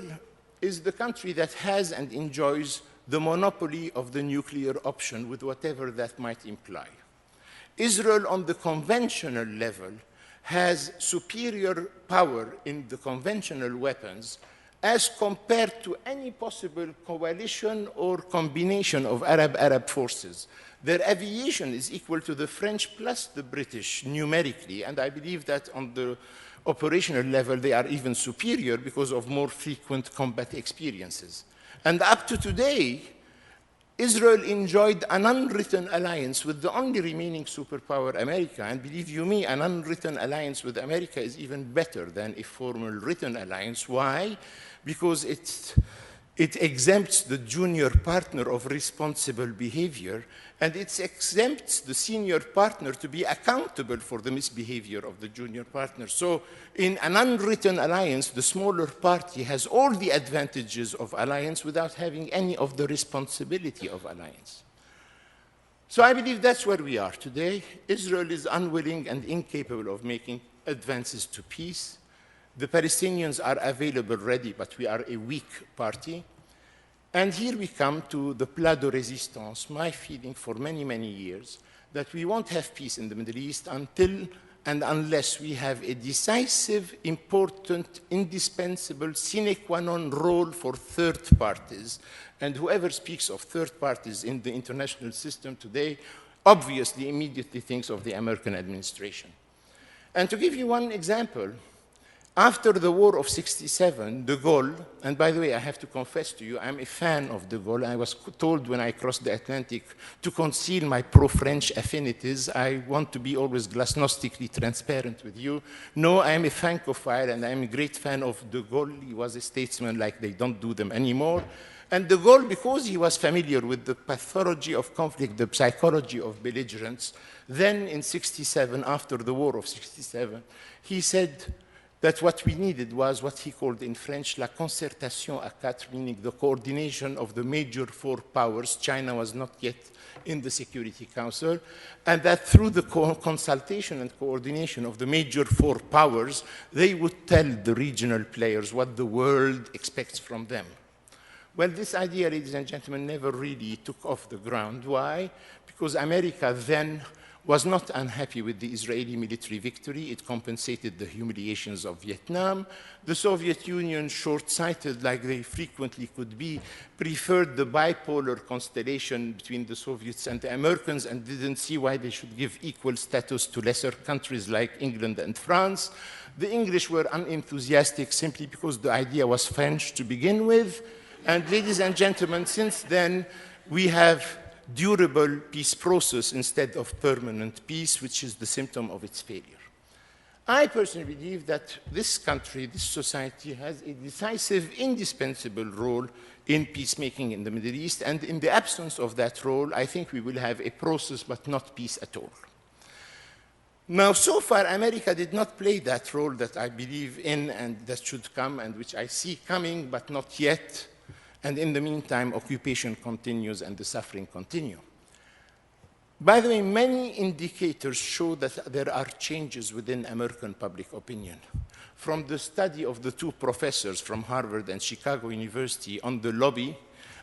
is the country that has and enjoys the monopoly of the nuclear option, with whatever that might imply. Israel, on the conventional level, has superior power in the conventional weapons as compared to any possible coalition or combination of Arab forces. Their aviation is equal to the French plus the British numerically, and I believe that on the operational level they are even superior because of more frequent combat experiences. And up to today, Israel enjoyed an unwritten alliance with the only remaining superpower, America. And believe you me, an unwritten alliance with America is even better than a formal written alliance. Why? Because it exempts the junior partner of responsible behavior, and it exempts the senior partner to be accountable for the misbehavior of the junior partner. So in an unwritten alliance, the smaller party has all the advantages of alliance without having any of the responsibility of alliance. So I believe that's where we are today. Israel is unwilling and incapable of making advances to peace. The Palestinians are available ready, but we are a weak party. And here we come to the plat de résistance, my feeling for many, many years, that we won't have peace in the Middle East until and unless we have a decisive, important, indispensable sine qua non role for third parties. And whoever speaks of third parties in the international system today obviously immediately thinks of the American administration. And to give you one example, after the War of '67, de Gaulle, and by the way, I have to confess to you, I'm a fan of de Gaulle. I was told when I crossed the Atlantic to conceal my pro-French affinities. I want to be always glasnostically transparent with you. No, I'm a Francophile, and I'm a great fan of de Gaulle. He was a statesman like they don't do them anymore. And de Gaulle, because he was familiar with the pathology of conflict, the psychology of belligerence, then in '67, after the War of '67, he said that what we needed was what he called in French la concertation à quatre, meaning the coordination of the major four powers. China was not yet in the Security Council, and that through the consultation and coordination of the major four powers, they would tell the regional players what the world expects from them. Well, this idea, ladies and gentlemen, never really took off the ground. Why? Because America then was not unhappy with the Israeli military victory. It compensated the humiliations of Vietnam. The Soviet Union, short-sighted like they frequently could be, preferred the bipolar constellation between the Soviets and the Americans and didn't see why they should give equal status to lesser countries like England and France. The English were unenthusiastic simply because the idea was French to begin with. And ladies and gentlemen, since then, we have durable peace process instead of permanent peace, which is the symptom of its failure. I personally believe that this country, this society, has a decisive, indispensable role in peacemaking in the Middle East, and in the absence of that role, I think we will have a process but not peace at all. Now, so far, America did not play that role that I believe in and that should come and which I see coming but not yet. And in the meantime, occupation continues and the suffering continue. By the way, many indicators show that there are changes within American public opinion. from the study of the two professors from Harvard and Chicago University on the lobby,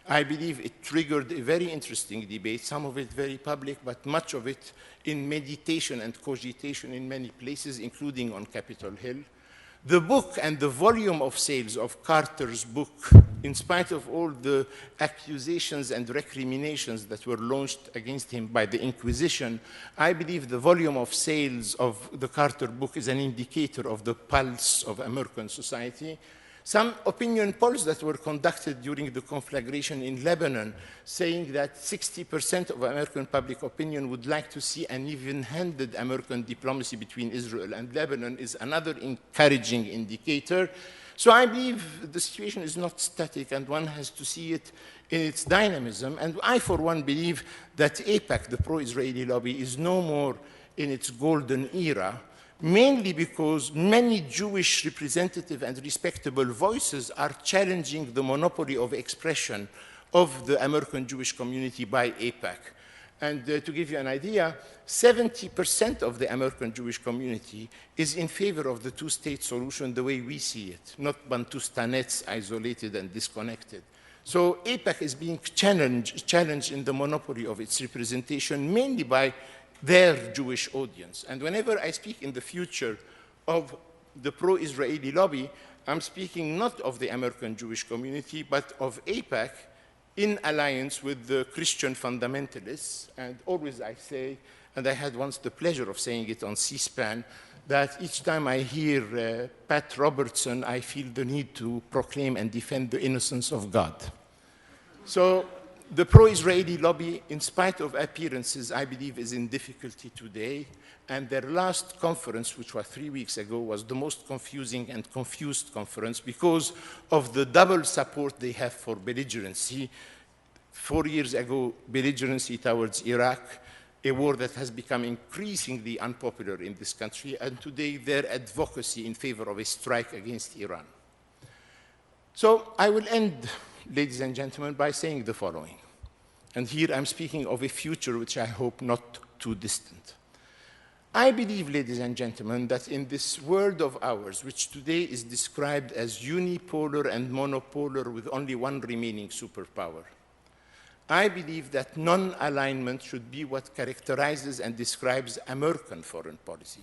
I believe it triggered a very interesting debate, some of it very public, but much of it in meditation and cogitation in many places, including on Capitol Hill. The book and the volume of sales of Carter's book, in spite of all the accusations and recriminations that were launched against him by the Inquisition, I believe the volume of sales of the Carter book is an indicator of the pulse of American society. Some opinion polls that were conducted during the conflagration in Lebanon saying that 60% of American public opinion would like to see an even-handed American diplomacy between Israel and Lebanon is another encouraging indicator. So I believe the situation is not static and one has to see it in its dynamism. And I, for one, believe that AIPAC, the pro-Israeli lobby, is no more in its golden era, mainly because many Jewish representative and respectable voices are challenging the monopoly of expression of the American Jewish community by AIPAC. And to give you an idea, 70% of the American Jewish community is in favor of the two-state solution the way we see it, not Bantustanets isolated and disconnected. So AIPAC is being challenged in the monopoly of its representation, mainly by their Jewish audience. And whenever I speak in the future of the pro-Israeli lobby, I'm speaking not of the American Jewish community, but of AIPAC in alliance with the Christian fundamentalists. And always I say, and I had once the pleasure of saying it on C-SPAN, that each time I hear Pat Robertson, I feel the need to proclaim and defend the innocence of God. So the pro-Israeli lobby, in spite of appearances, I believe is in difficulty today. And their last conference, which was 3 weeks ago, was the most confusing and confused conference because of the double support they have for belligerency. 4 years ago, belligerency towards Iraq, a war that has become increasingly unpopular in this country, and today their advocacy in favor of a strike against Iran. So I will end, ladies and gentlemen, by saying the following. And here I'm speaking of a future which I hope not too distant. I believe, ladies and gentlemen, that in this world of ours, which today is described as unipolar and monopolar with only one remaining superpower, I believe that non-alignment should be what characterizes and describes American foreign policy.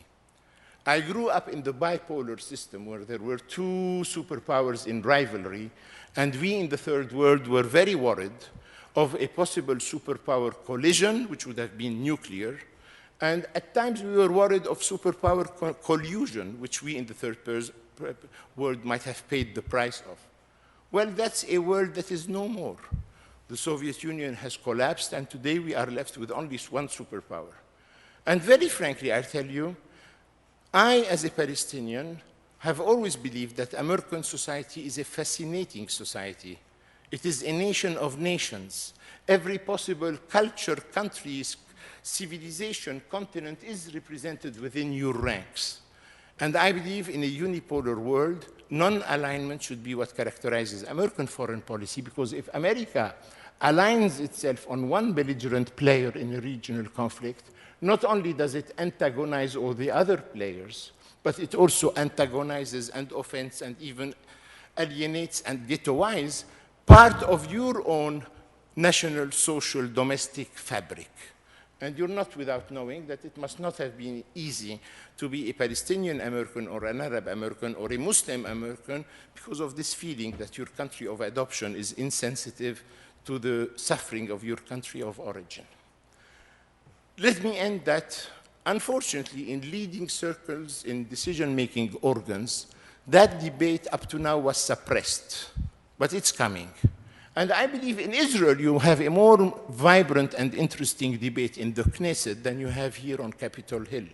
I grew up in the bipolar system where there were two superpowers in rivalry, and we in the third world were very worried of a possible superpower collision, which would have been nuclear, and at times we were worried of superpower collusion, which we in the third world might have paid the price of. Well, that's a world that is no more. The Soviet Union has collapsed, and today we are left with only one superpower. And very frankly, I tell you, I, as a Palestinian, have always believed that American society is a fascinating society. It is a nation of nations. Every possible culture, country, civilization, continent is represented within your ranks. And I believe in a unipolar world, non-alignment should be what characterizes American foreign policy, because if America aligns itself on one belligerent player in a regional conflict, not only does it antagonize all the other players, but it also antagonizes and offends and even alienates and ghettoizes part of your own national, social, domestic fabric. And you're not without knowing that it must not have been easy to be a Palestinian American or an Arab American or a Muslim American because of this feeling that your country of adoption is insensitive to the suffering of your country of origin. Let me end that, unfortunately, in leading circles, in decision-making organs, that debate up to now was suppressed, but it's coming. And I believe in Israel you have a more vibrant and interesting debate in the Knesset than you have here on Capitol Hill,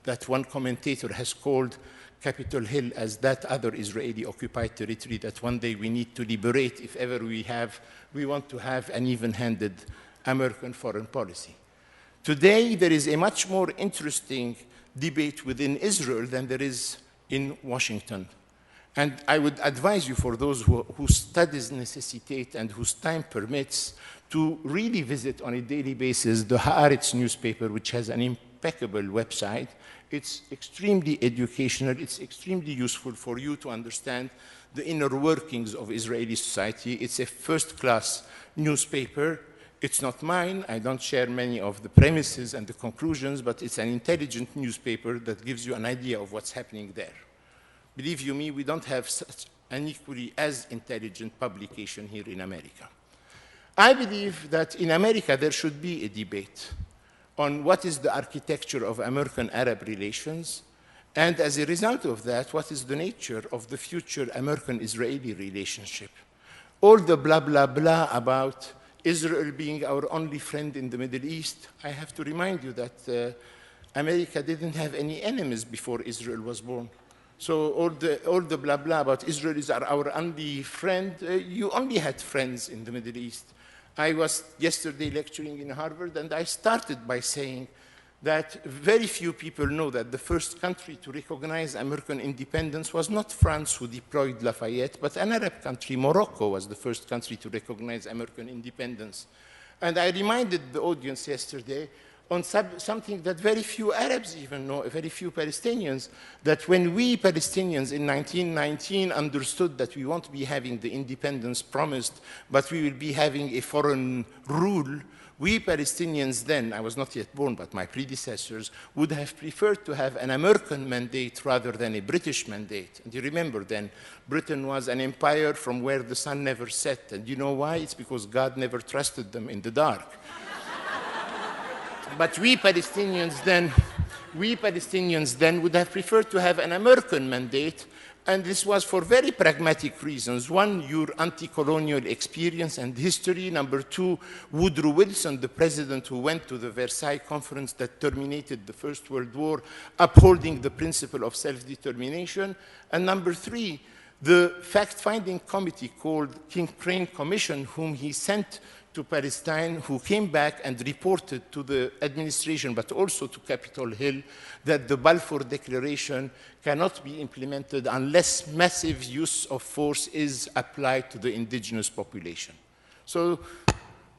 that one commentator has called Capitol Hill as that other Israeli occupied territory that one day we need to liberate if ever we want to have an even-handed American foreign policy. Today there is a much more interesting debate within Israel than there is in Washington. And I would advise you, for those whose studies necessitate and whose time permits, to really visit on a daily basis the Haaretz newspaper, which has an impeccable website. It's extremely educational. It's extremely useful for you to understand the inner workings of Israeli society. It's a first-class newspaper. It's not mine. I don't share many of the premises and the conclusions, but it's an intelligent newspaper that gives you an idea of what's happening there. Believe you me, we don't have such an equally as intelligent publication here in America. I believe that in America there should be a debate on what is the architecture of American-Arab relations, and as a result of that, what is the nature of the future American-Israeli relationship. All the blah, blah, blah about Israel being our only friend in the Middle East, I have to remind you that America didn't have any enemies before Israel was born. So all the blah, blah about Israel is our only friend, you only had friends in the Middle East. I was yesterday lecturing in Harvard, and I started by saying that very few people know that the first country to recognize American independence was not France, who deployed Lafayette, but an Arab country. Morocco was the first country to recognize American independence. And I reminded the audience yesterday on something that very few Arabs even know, very few Palestinians, that when we Palestinians in 1919 understood that we won't be having the independence promised, but we will be having a foreign rule, we Palestinians then, I was not yet born, but my predecessors, would have preferred to have an American mandate rather than a British mandate. And you remember then, Britain was an empire from where the sun never set. And you know why? It's because God never trusted them in the dark. But we Palestinians then would have preferred to have an American mandate, and this was for very pragmatic reasons. One, your anti-colonial experience and history. Number two, Woodrow Wilson, the president who went to the Versailles Conference that terminated the First World War, upholding the principle of self-determination. And number three, the fact-finding committee called King Crane Commission, whom he sent to Palestine, who came back and reported to the administration, but also to Capitol Hill, that the Balfour Declaration cannot be implemented unless massive use of force is applied to the indigenous population. So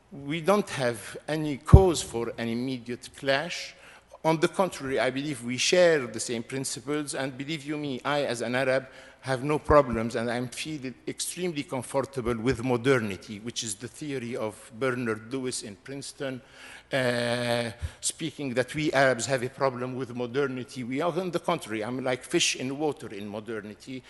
we don't have any cause for an immediate clash. On the contrary, I believe we share the same principles, and believe you me, I, as an Arab, have no problems, and I'm feeling extremely comfortable with modernity, which is the theory of Bernard Lewis in Princeton, speaking that we Arabs have a problem with modernity. We are, on the contrary, I'm like fish in water in modernity.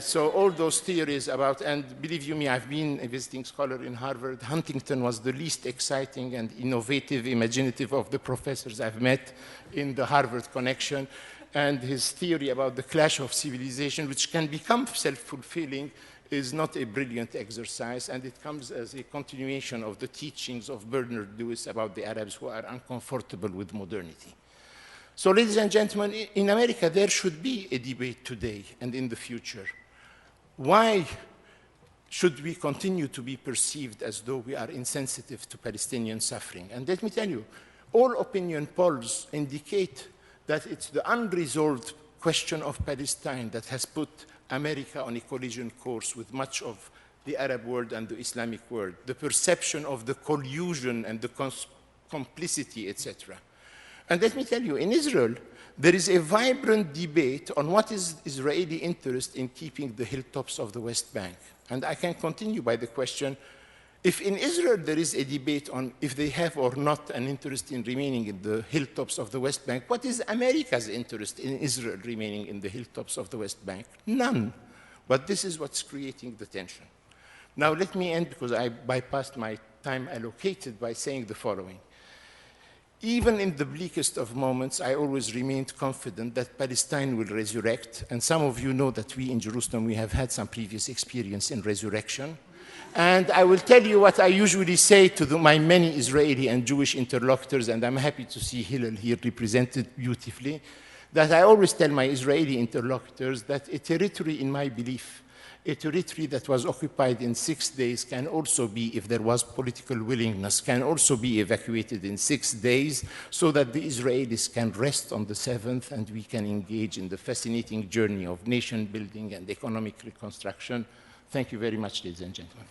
So all those theories about, and believe you me, I've been a visiting scholar in Harvard. Huntington was the least exciting and innovative, imaginative of the professors I've met in the Harvard connection. And his theory about the clash of civilization, which can become self-fulfilling, is not a brilliant exercise, and it comes as a continuation of the teachings of Bernard Lewis about the Arabs who are uncomfortable with modernity. So, ladies and gentlemen, in America, there should be a debate today and in the future. Why should we continue to be perceived as though we are insensitive to Palestinian suffering? And let me tell you, all opinion polls indicate that it's the unresolved question of Palestine that has put America on a collision course with much of the Arab world and the Islamic world, the perception of the collusion and the complicity, etc. And let me tell you, in Israel, there is a vibrant debate on what is Israeli interest in keeping the hilltops of the West Bank. And I can continue by the question, if in Israel there is a debate on if they have or not an interest in remaining in the hilltops of the West Bank, what is America's interest in Israel remaining in the hilltops of the West Bank? None. But this is what's creating the tension. Now let me end, because I bypassed my time allocated, by saying the following. Even in the bleakest of moments, I always remained confident that Palestine will resurrect. And some of you know that we in Jerusalem, we have had some previous experience in resurrection. And I will tell you what I usually say to my many Israeli and Jewish interlocutors, and I'm happy to see Hillel here represented beautifully, that I always tell my Israeli interlocutors that a territory, in my belief, a territory that was occupied in 6 days can also be, if there was political willingness, can also be evacuated in 6 days, so that the Israelis can rest on the 7th and we can engage in the fascinating journey of nation building and economic reconstruction. Thank you very much, ladies and gentlemen.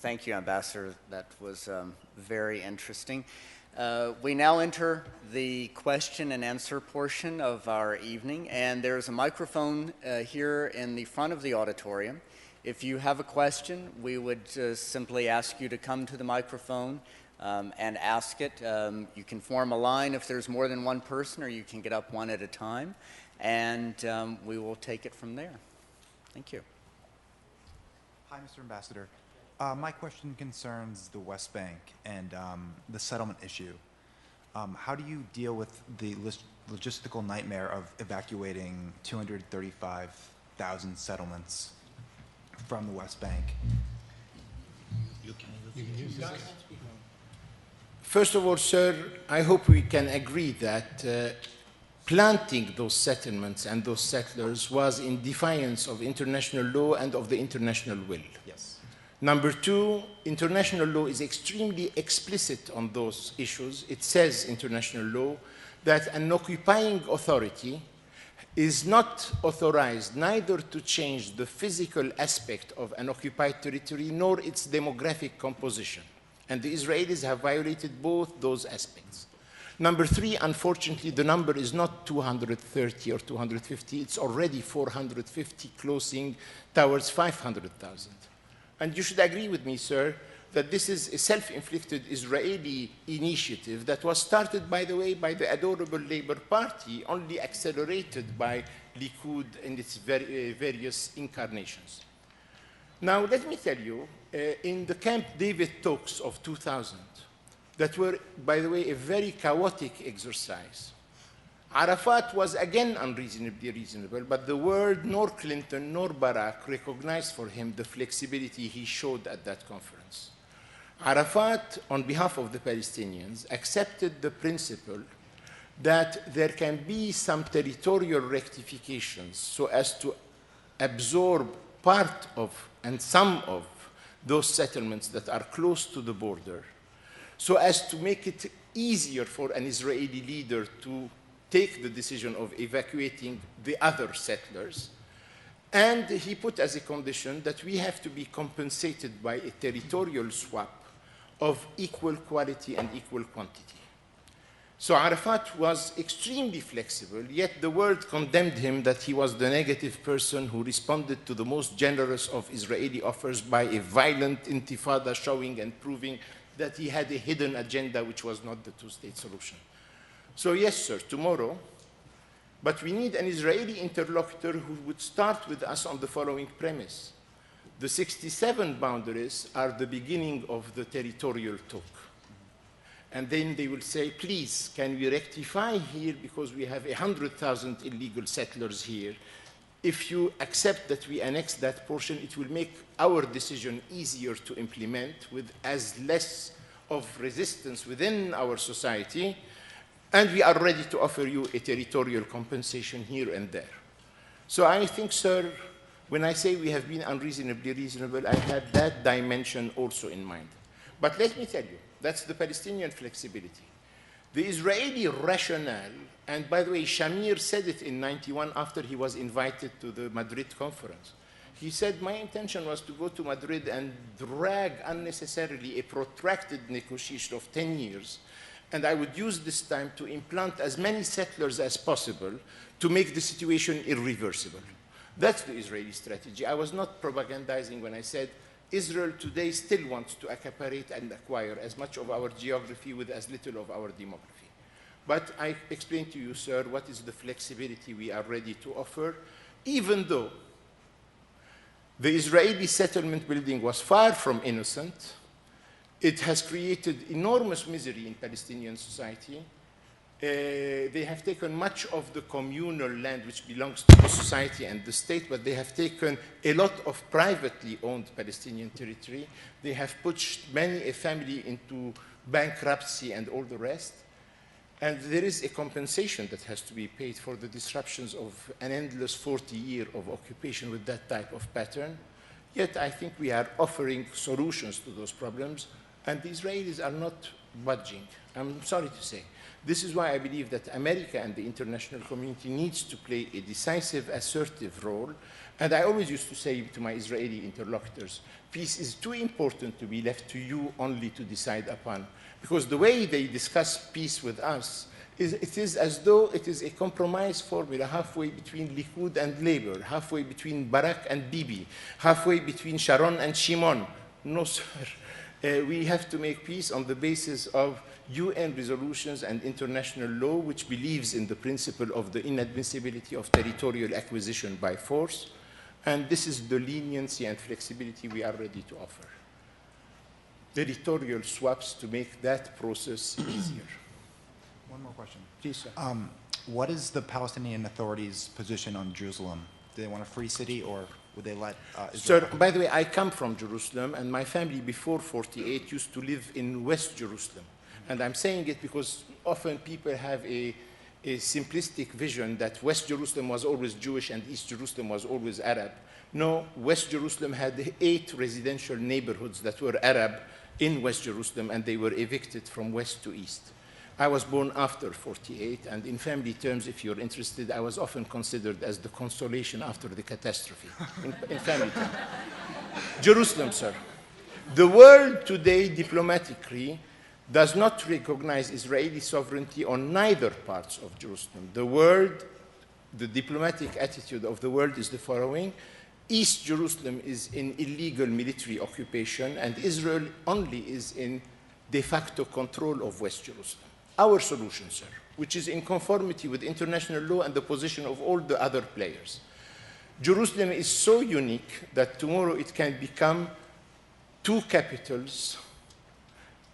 thank you, Ambassador. That was very interesting. We now enter the question and answer portion of our evening, and there's a microphone here in the front of the auditorium. If you have a question, we would simply ask you to come to the microphone and ask it. You can form a line if there's more than one person, or you can get up one at a time, and we will take it from there. Thank you. Hi, Mr. Ambassador. My question concerns the West Bank and the settlement issue. How do you deal with the logistical nightmare of evacuating 235,000 settlements from the West Bank? First of all, sir, I hope we can agree that planting those settlements and those settlers was in defiance of international law and of the international will. Yes. Number two, international law is extremely explicit on those issues. It says, international law, that an occupying authority is not authorized neither to change the physical aspect of an occupied territory nor its demographic composition. And the Israelis have violated both those aspects. Number three, unfortunately, the number is not 230 or 250. It's already 450, closing towards 500,000. And you should agree with me, sir, that this is a self-inflicted Israeli initiative that was started, by the way, by the adorable Labour Party, only accelerated by Likud in its various incarnations. Now, let me tell you, in the Camp David talks of 2000, that were, by the way, a very chaotic exercise. Arafat was again unreasonably reasonable, but the world, nor Clinton nor Barack, recognized for him the flexibility he showed at that conference. Arafat, on behalf of the Palestinians, accepted the principle that there can be some territorial rectifications so as to absorb part of and some of those settlements that are close to the border, so as to make it easier for an Israeli leader to take the decision of evacuating the other settlers. And he put as a condition that we have to be compensated by a territorial swap of equal quality and equal quantity. So Arafat was extremely flexible, yet the world condemned him that he was the negative person who responded to the most generous of Israeli offers by a violent intifada, showing and proving that he had a hidden agenda which was not the two-state solution. So yes, sir, tomorrow, but we need an Israeli interlocutor who would start with us on the following premise. The 67 boundaries are the beginning of the territorial talk. And then they will say, please, can we rectify here because we have 100,000 illegal settlers here. If you accept that we annex that portion, it will make our decision easier to implement with as less of resistance within our society. And we are ready to offer you a territorial compensation here and there. So I think, sir, when I say we have been unreasonably reasonable, I had that dimension also in mind. But let me tell you, that's the Palestinian flexibility. The Israeli rationale, and by the way, Shamir said it in '91 after he was invited to the Madrid conference. He said, my intention was to go to Madrid and drag unnecessarily a protracted negotiation of 10 years, and I would use this time to implant as many settlers as possible to make the situation irreversible. That's the Israeli strategy. I was not propagandizing when I said Israel today still wants to accaparate and acquire as much of our geography with as little of our demography. But I explained to you, sir, what is the flexibility we are ready to offer, even though the Israeli settlement building was far from innocent. It has created enormous misery in Palestinian society. They have taken much of the communal land which belongs to the society and the state, but they have taken a lot of privately owned Palestinian territory. They have pushed many a family into bankruptcy and all the rest. And there is a compensation that has to be paid for the disruptions of an endless 40-year of occupation with that type of pattern. Yet I think we are offering solutions to those problems. And the Israelis are not budging, I'm sorry to say. This is why I believe that America and the international community needs to play a decisive, assertive role. And I always used to say to my Israeli interlocutors, peace is too important to be left to you only to decide upon. Because the way they discuss peace with us, it is as though it is a compromise formula halfway between Likud and Labour, halfway between Barak and Bibi, halfway between Sharon and Shimon. No, sir. We have to make peace on the basis of UN resolutions and international law, which believes in the principle of the inadmissibility of territorial acquisition by force. And this is the leniency and flexibility we are ready to offer. Territorial swaps to make that process easier. One more question. Please, sir. What is the Palestinian Authority's position on Jerusalem? Do they want a free city, or would they let Israel? Sir, by the way, I come from Jerusalem, and my family before 48 used to live in West Jerusalem. And I'm saying it because often people have a simplistic vision that West Jerusalem was always Jewish and East Jerusalem was always Arab. No, West Jerusalem had 8 residential neighborhoods that were Arab in West Jerusalem, and they were evicted from west to east. I was born after 48, and in family terms, if you're interested, I was often considered as the consolation after the catastrophe, in family terms. Jerusalem, sir. The world today, diplomatically, does not recognize Israeli sovereignty on neither parts of Jerusalem. The world, the diplomatic attitude of the world is the following. East Jerusalem is in illegal military occupation, and Israel only is in de facto control of West Jerusalem. Our solution, sir, which is in conformity with international law and the position of all the other players. Jerusalem is so unique that tomorrow it can become 2 capitals.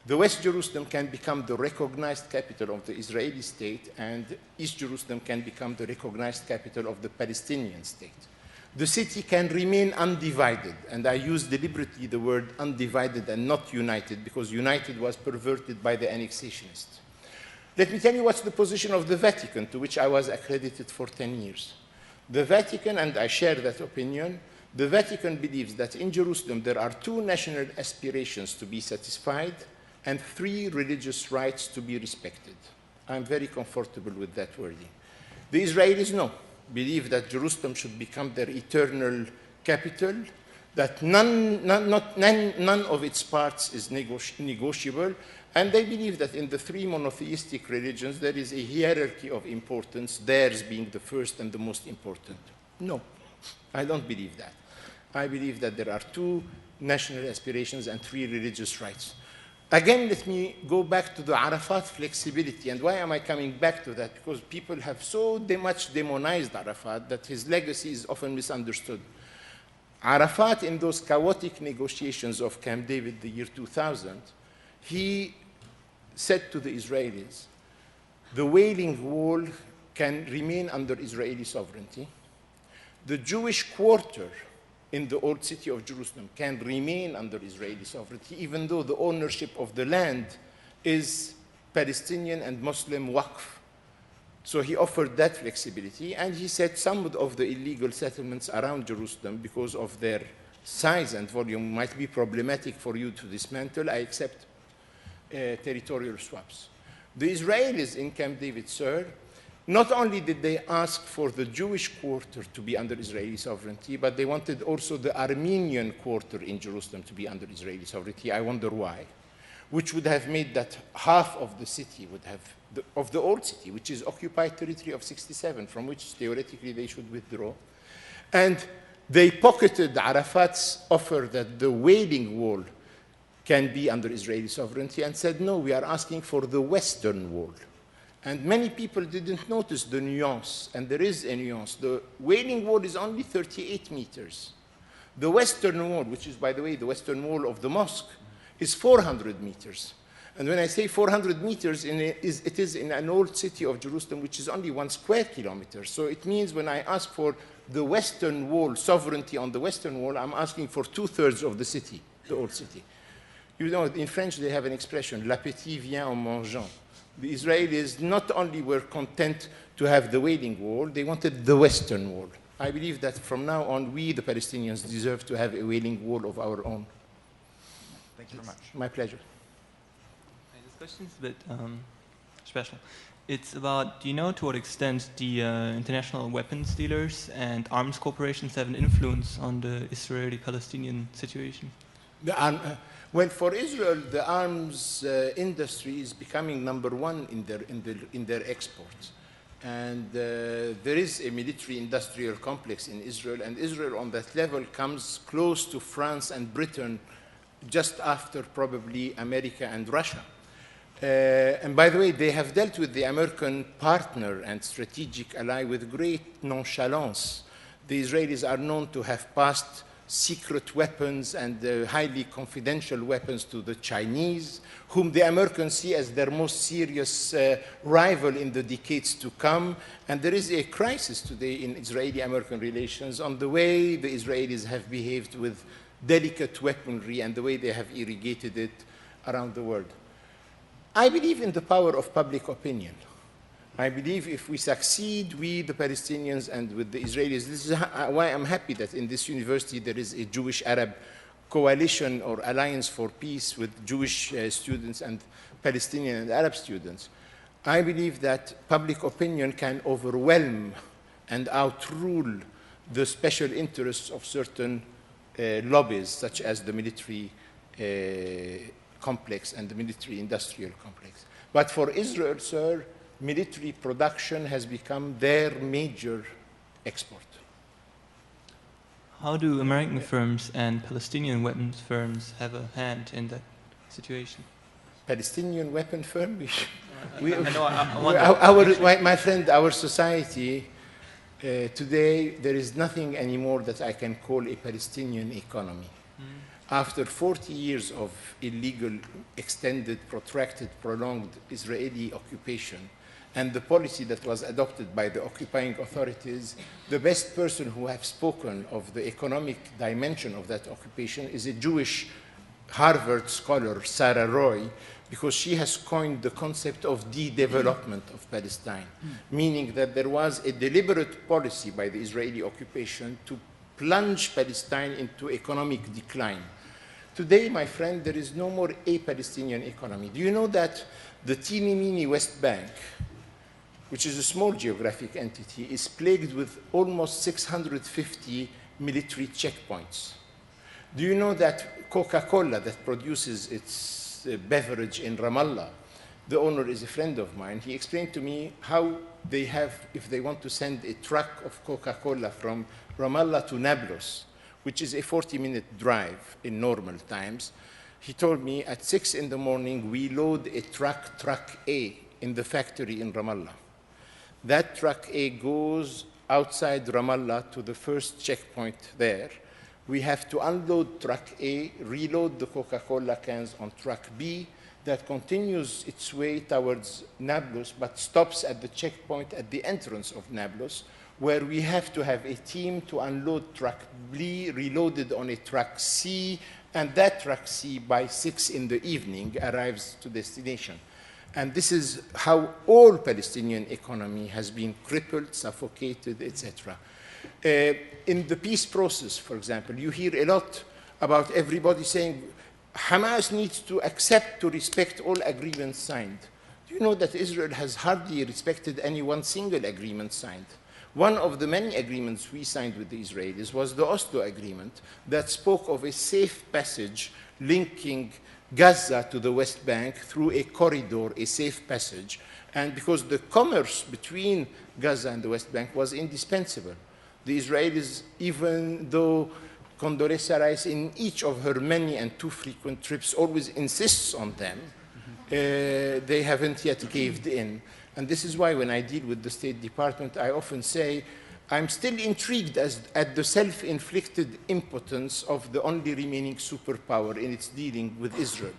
The West Jerusalem can become the recognized capital of the Israeli state, and East Jerusalem can become the recognized capital of the Palestinian state. The city can remain undivided, and I use deliberately the word undivided and not united, because united was perverted by the annexationists. Let me tell you what's the position of the Vatican, to which I was accredited for 10 years. The Vatican, and I share that opinion, the Vatican believes that in Jerusalem there are 2 national aspirations to be satisfied and 3 religious rights to be respected. I'm very comfortable with that wording. The Israelis, no, believe that Jerusalem should become their eternal capital, that none of its parts is negotiable, and they believe that in the 3 monotheistic religions there is a hierarchy of importance, theirs being the first and the most important. No, I don't believe that. I believe that there are 2 national aspirations and 3 religious rights. Again, let me go back to the Arafat flexibility. And why am I coming back to that? Because people have so much demonized Arafat that his legacy is often misunderstood. Arafat, in those chaotic negotiations of Camp David, the year 2000, he said to the Israelis, the Wailing Wall can remain under Israeli sovereignty. The Jewish quarter in the old city of Jerusalem can remain under Israeli sovereignty, even though the ownership of the land is Palestinian and Muslim Waqf. So he offered that flexibility, and he said some of the illegal settlements around Jerusalem, because of their size and volume, might be problematic for you to dismantle. I accept territorial swaps. The Israelis in Camp David, sir, not only did they ask for the Jewish quarter to be under Israeli sovereignty, but they wanted also the Armenian quarter in Jerusalem to be under Israeli sovereignty. I wonder why. Which would have made that half of the city would have, of the old city, which is occupied territory of 67, from which theoretically they should withdraw. And they pocketed Arafat's offer that the Wailing Wall can be under Israeli sovereignty and said, no, we are asking for the Western Wall. And many people didn't notice the nuance, and there is a nuance. The Wailing Wall is only 38 meters. The Western Wall, which is, by the way, the Western Wall of the mosque, is 400 meters. And when I say 400 meters, it is in an old city of Jerusalem, which is only 1 square kilometer. So it means when I ask for the Western Wall, sovereignty on the Western Wall, I'm asking for 2/3 of the city, the old city. You know, in French, they have an expression, l'appétit vient en mangeant. The Israelis not only were content to have the Wailing Wall, they wanted the Western Wall. I believe that from now on, we, the Palestinians, deserve to have a Wailing Wall of our own. Thank you very much. My pleasure. question is a bit special. It's about, do you know to what extent the international weapons dealers and arms corporations have an influence on the Israeli-Palestinian situation? Well, for Israel, the arms industry is becoming #1 in their exports. And there is a military-industrial complex in Israel, and Israel on that level comes close to France and Britain just after probably America and Russia. And by the way, they have dealt with the American partner and strategic ally with great nonchalance. The Israelis are known to have passed secret weapons and highly confidential weapons to the Chinese, whom the Americans see as their most serious rival in the decades to come. And there is a crisis today in Israeli-American relations on the way the Israelis have behaved with delicate weaponry and the way they have irrigated it around the world. I believe in the power of public opinion. I believe if we succeed, we, the Palestinians, and with the Israelis, this is why I'm happy that in this university there is a Jewish-Arab coalition or alliance for peace with Jewish students and Palestinian and Arab students. I believe that public opinion can overwhelm and outrule the special interests of certain lobbies, such as the military complex and the military-industrial complex. But for Israel, sir, military production has become their major export. How do American firms and Palestinian weapons firms have a hand in that situation? Palestinian weapon firm? My friend, our society, today, there is nothing anymore that I can call a Palestinian economy. After 40 years of illegal, extended, protracted, prolonged Israeli occupation, and the policy that was adopted by the occupying authorities, the best person who has spoken of the economic dimension of that occupation is a Jewish Harvard scholar, Sarah Roy, because she has coined the concept of de-development of Palestine, meaning that there was a deliberate policy by the Israeli occupation to plunge Palestine into economic decline. Today, my friend, there is no more a Palestinian economy. Do you know that the teeny-meeny West Bank, which is a small geographic entity, is plagued with almost 650 military checkpoints? Do you know that Coca-Cola, that produces its beverage in Ramallah, the owner is a friend of mine, he explained to me how they have, if they want to send a truck of Coca-Cola from Ramallah to Nablus, which is a 40-minute drive in normal times, he told me at 6 in the morning, we load a truck A, in the factory in Ramallah. That truck A goes outside Ramallah to the first checkpoint there. We have to unload truck A, reload the Coca-Cola cans on truck B, that continues its way towards Nablus, but stops at the checkpoint at the entrance of Nablus, where we have to have a team to unload truck B, reloaded on a truck C, and that truck C by 6 in the evening arrives to destination. And this is how all Palestinian economy has been crippled, suffocated, etc. In the peace process, for example, you hear a lot about everybody saying Hamas needs to accept, to respect all agreements signed. Do you know that Israel has hardly respected any one single agreement signed? One of the many agreements we signed with the Israelis was the Oslo Agreement that spoke of a safe passage linking Gaza to the West Bank through a corridor, a safe passage, and because the commerce between Gaza and the West Bank was indispensable. The Israelis, even though Condoleezza Rice, in each of her many and too frequent trips, always insists on them, they haven't yet caved in. And this is why when I deal with the State Department, I often say, I'm still intrigued at the self-inflicted impotence of the only remaining superpower in its dealing with Israel.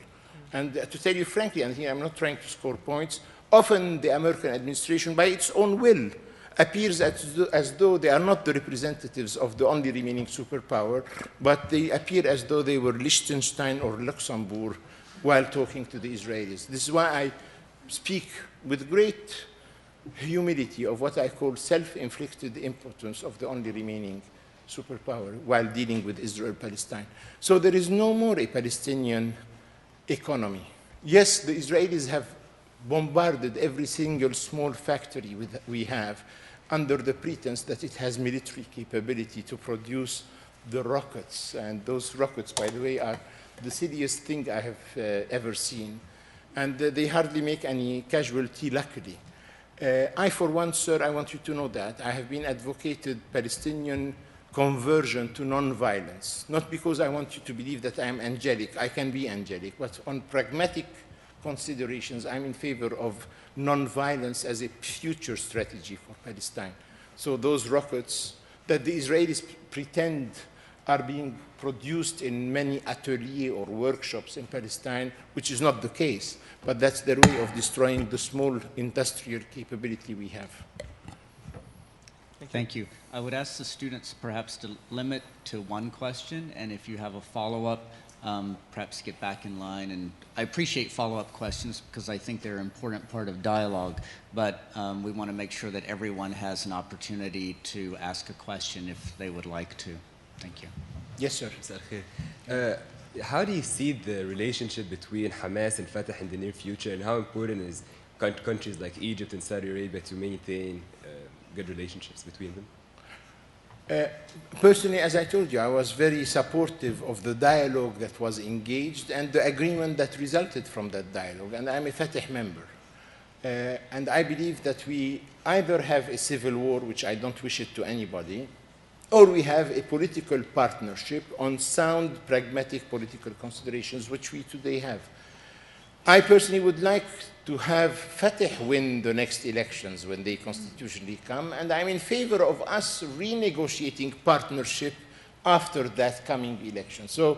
And to tell you frankly, and here I'm not trying to score points, often the American administration, by its own will, appears as though they are not the representatives of the only remaining superpower, but they appear as though they were Liechtenstein or Luxembourg while talking to the Israelis. This is why I speak with great humility of what I call self-inflicted impotence of the only remaining superpower while dealing with Israel-Palestine. So there is no more a Palestinian economy. Yes, the Israelis have bombarded every single small factory we have under the pretense that it has military capability to produce the rockets. And those rockets, by the way, are the silliest thing I have ever seen. And they hardly make any casualty, luckily. I, for one, sir, I want you to know that I have been advocated Palestinian conversion to non-violence, not because I want you to believe that I am angelic. I can be angelic, but on pragmatic considerations, I'm in favor of non-violence as a future strategy for Palestine. So those rockets that the Israelis pretend are being produced in many ateliers or workshops in Palestine, which is not the case, but that's their way of destroying the small industrial capability we have. Thank you. I would ask the students perhaps to limit to one question, and if you have a follow-up, perhaps get back in line. And I appreciate follow-up questions because I think they're an important part of dialogue, but we want to make sure that everyone has an opportunity to ask a question if they would like to. Thank you. Yes, sir. How do you see the relationship between Hamas and Fatah in the near future, and how important is countries like Egypt and Saudi Arabia to maintain good relationships between them? Personally, as I told you, I was very supportive of the dialogue that was engaged and the agreement that resulted from that dialogue, and I'm a Fatah member. And I believe that we either have a civil war, which I don't wish it to anybody, or we have a political partnership on sound, pragmatic political considerations, which we today have. I personally would like to have Fatah win the next elections when they constitutionally come, and I'm in favor of us renegotiating partnership after that coming election. So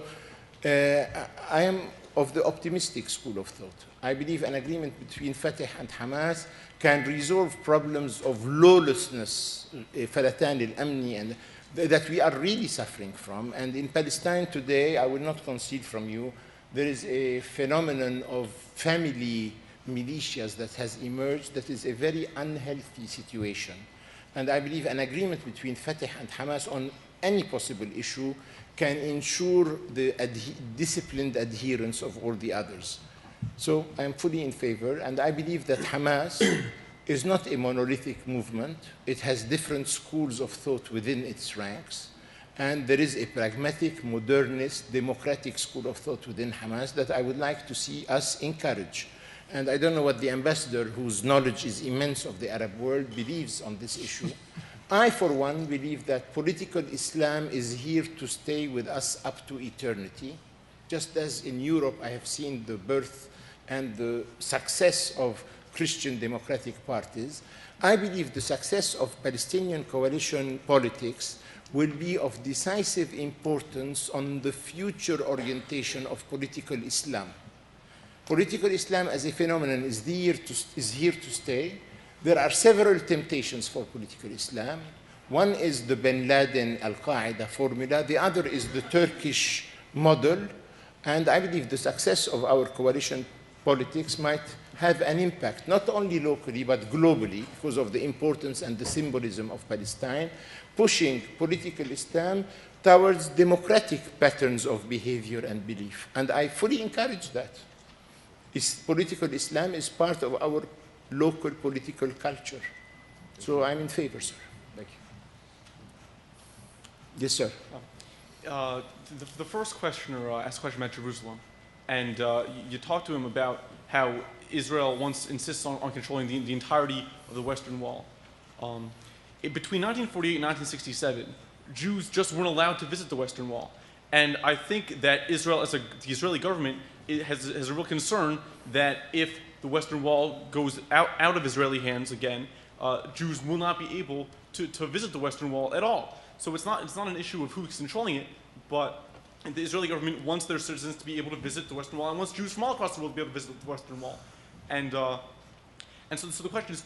I am of the optimistic school of thought. I believe an agreement between Fatah and Hamas can resolve problems of lawlessness, falatan al-amni, and that we are really suffering from. And in Palestine today, I will not conceal from you, there is a phenomenon of family militias that has emerged that is a very unhealthy situation. And I believe an agreement between Fatah and Hamas on any possible issue can ensure the disciplined adherence of all the others. So I'm fully in favor, and I believe that Hamas is not a monolithic movement. It has different schools of thought within its ranks, and there is a pragmatic, modernist, democratic school of thought within Hamas that I would like to see us encourage. And I don't know what the ambassador, whose knowledge is immense of the Arab world, believes on this issue. I, for one, believe that political Islam is here to stay with us up to eternity. Just as in Europe, I have seen the birth and the success of Christian democratic parties, I believe the success of Palestinian coalition politics will be of decisive importance on the future orientation of political Islam. Political Islam as a phenomenon is here to stay. There are several temptations for political Islam. One is the Bin Laden Al-Qaeda formula. The other is the Turkish model. And I believe the success of our coalition politics might have an impact, not only locally, but globally, because of the importance and the symbolism of Palestine, pushing political Islam towards democratic patterns of behavior and belief. And I fully encourage that. Political Islam is part of our local political culture. So I'm in favor, sir. Thank you. Yes, sir. The first questioner asked a question about Jerusalem, and you talked to him about how Israel insists on controlling the entirety of the Western Wall. Between 1948 and 1967, Jews just weren't allowed to visit the Western Wall. And I think that Israel, the Israeli government, has a real concern that if the Western Wall goes out of Israeli hands again, Jews will not be able to visit the Western Wall at all. So it's not an issue of who's controlling it, but the Israeli government wants their citizens to be able to visit the Western Wall, and wants Jews from all across the world to be able to visit the Western Wall. And so the question is,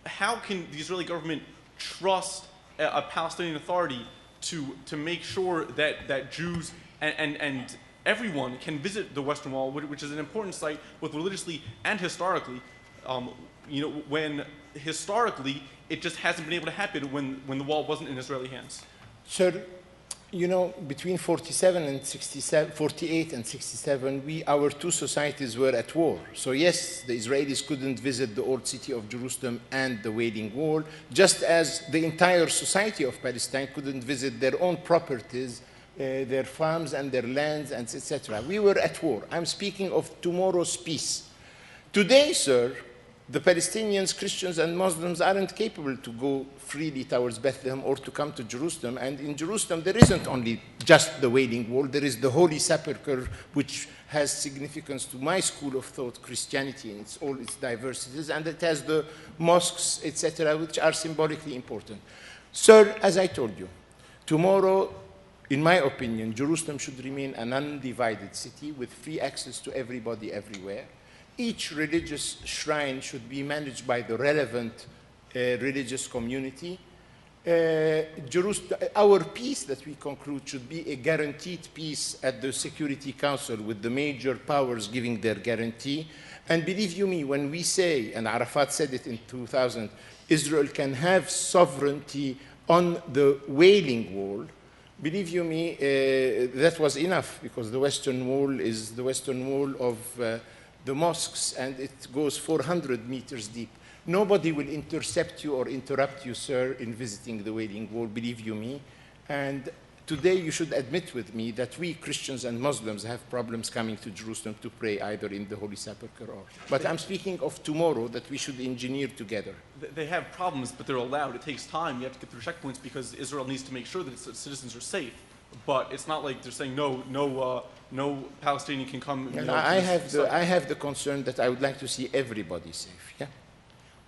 how can the Israeli government trust a Palestinian authority to make sure that Jews and everyone can visit the Western Wall, which is an important site both religiously and historically, when historically it just hasn't been able to happen when the wall wasn't in Israeli hands? Sir, You know, between 47 and 67, 48 and 67, our two societies were at war. So yes, the Israelis couldn't visit the old city of Jerusalem and the Wailing Wall, just as the entire society of Palestine couldn't visit their own properties, their farms and their lands, and etc. We were at war. I'm speaking of tomorrow's peace. Today, sir, the Palestinians, Christians, and Muslims aren't capable to go freely towards Bethlehem or to come to Jerusalem. And in Jerusalem, there isn't only just the Wailing Wall. There is the Holy Sepulchre, which has significance to my school of thought, Christianity, in all its diversities. And it has the mosques, etc., which are symbolically important. Sir, as I told you, tomorrow, in my opinion, Jerusalem should remain an undivided city with free access to everybody everywhere. Each religious shrine should be managed by the relevant religious community. Our peace that we conclude should be a guaranteed peace at the Security Council with the major powers giving their guarantee. And believe you me, when we say, and Arafat said it in 2000, Israel can have sovereignty on the Wailing Wall, believe you me, that was enough, because the Western Wall is the Western Wall of the mosques, and it goes 400 meters deep. Nobody will intercept you or interrupt you, sir, in visiting the Wailing Wall, believe you me. And today you should admit with me that we Christians and Muslims have problems coming to Jerusalem to pray either in the Holy Sepulchre or... But I'm speaking of tomorrow that we should engineer together. They have problems, but they're allowed. It takes time. You have to get through checkpoints because Israel needs to make sure that its citizens are safe. But it's not like they're saying no Palestinian can come. And I have the concern that I would like to see everybody safe. Yeah.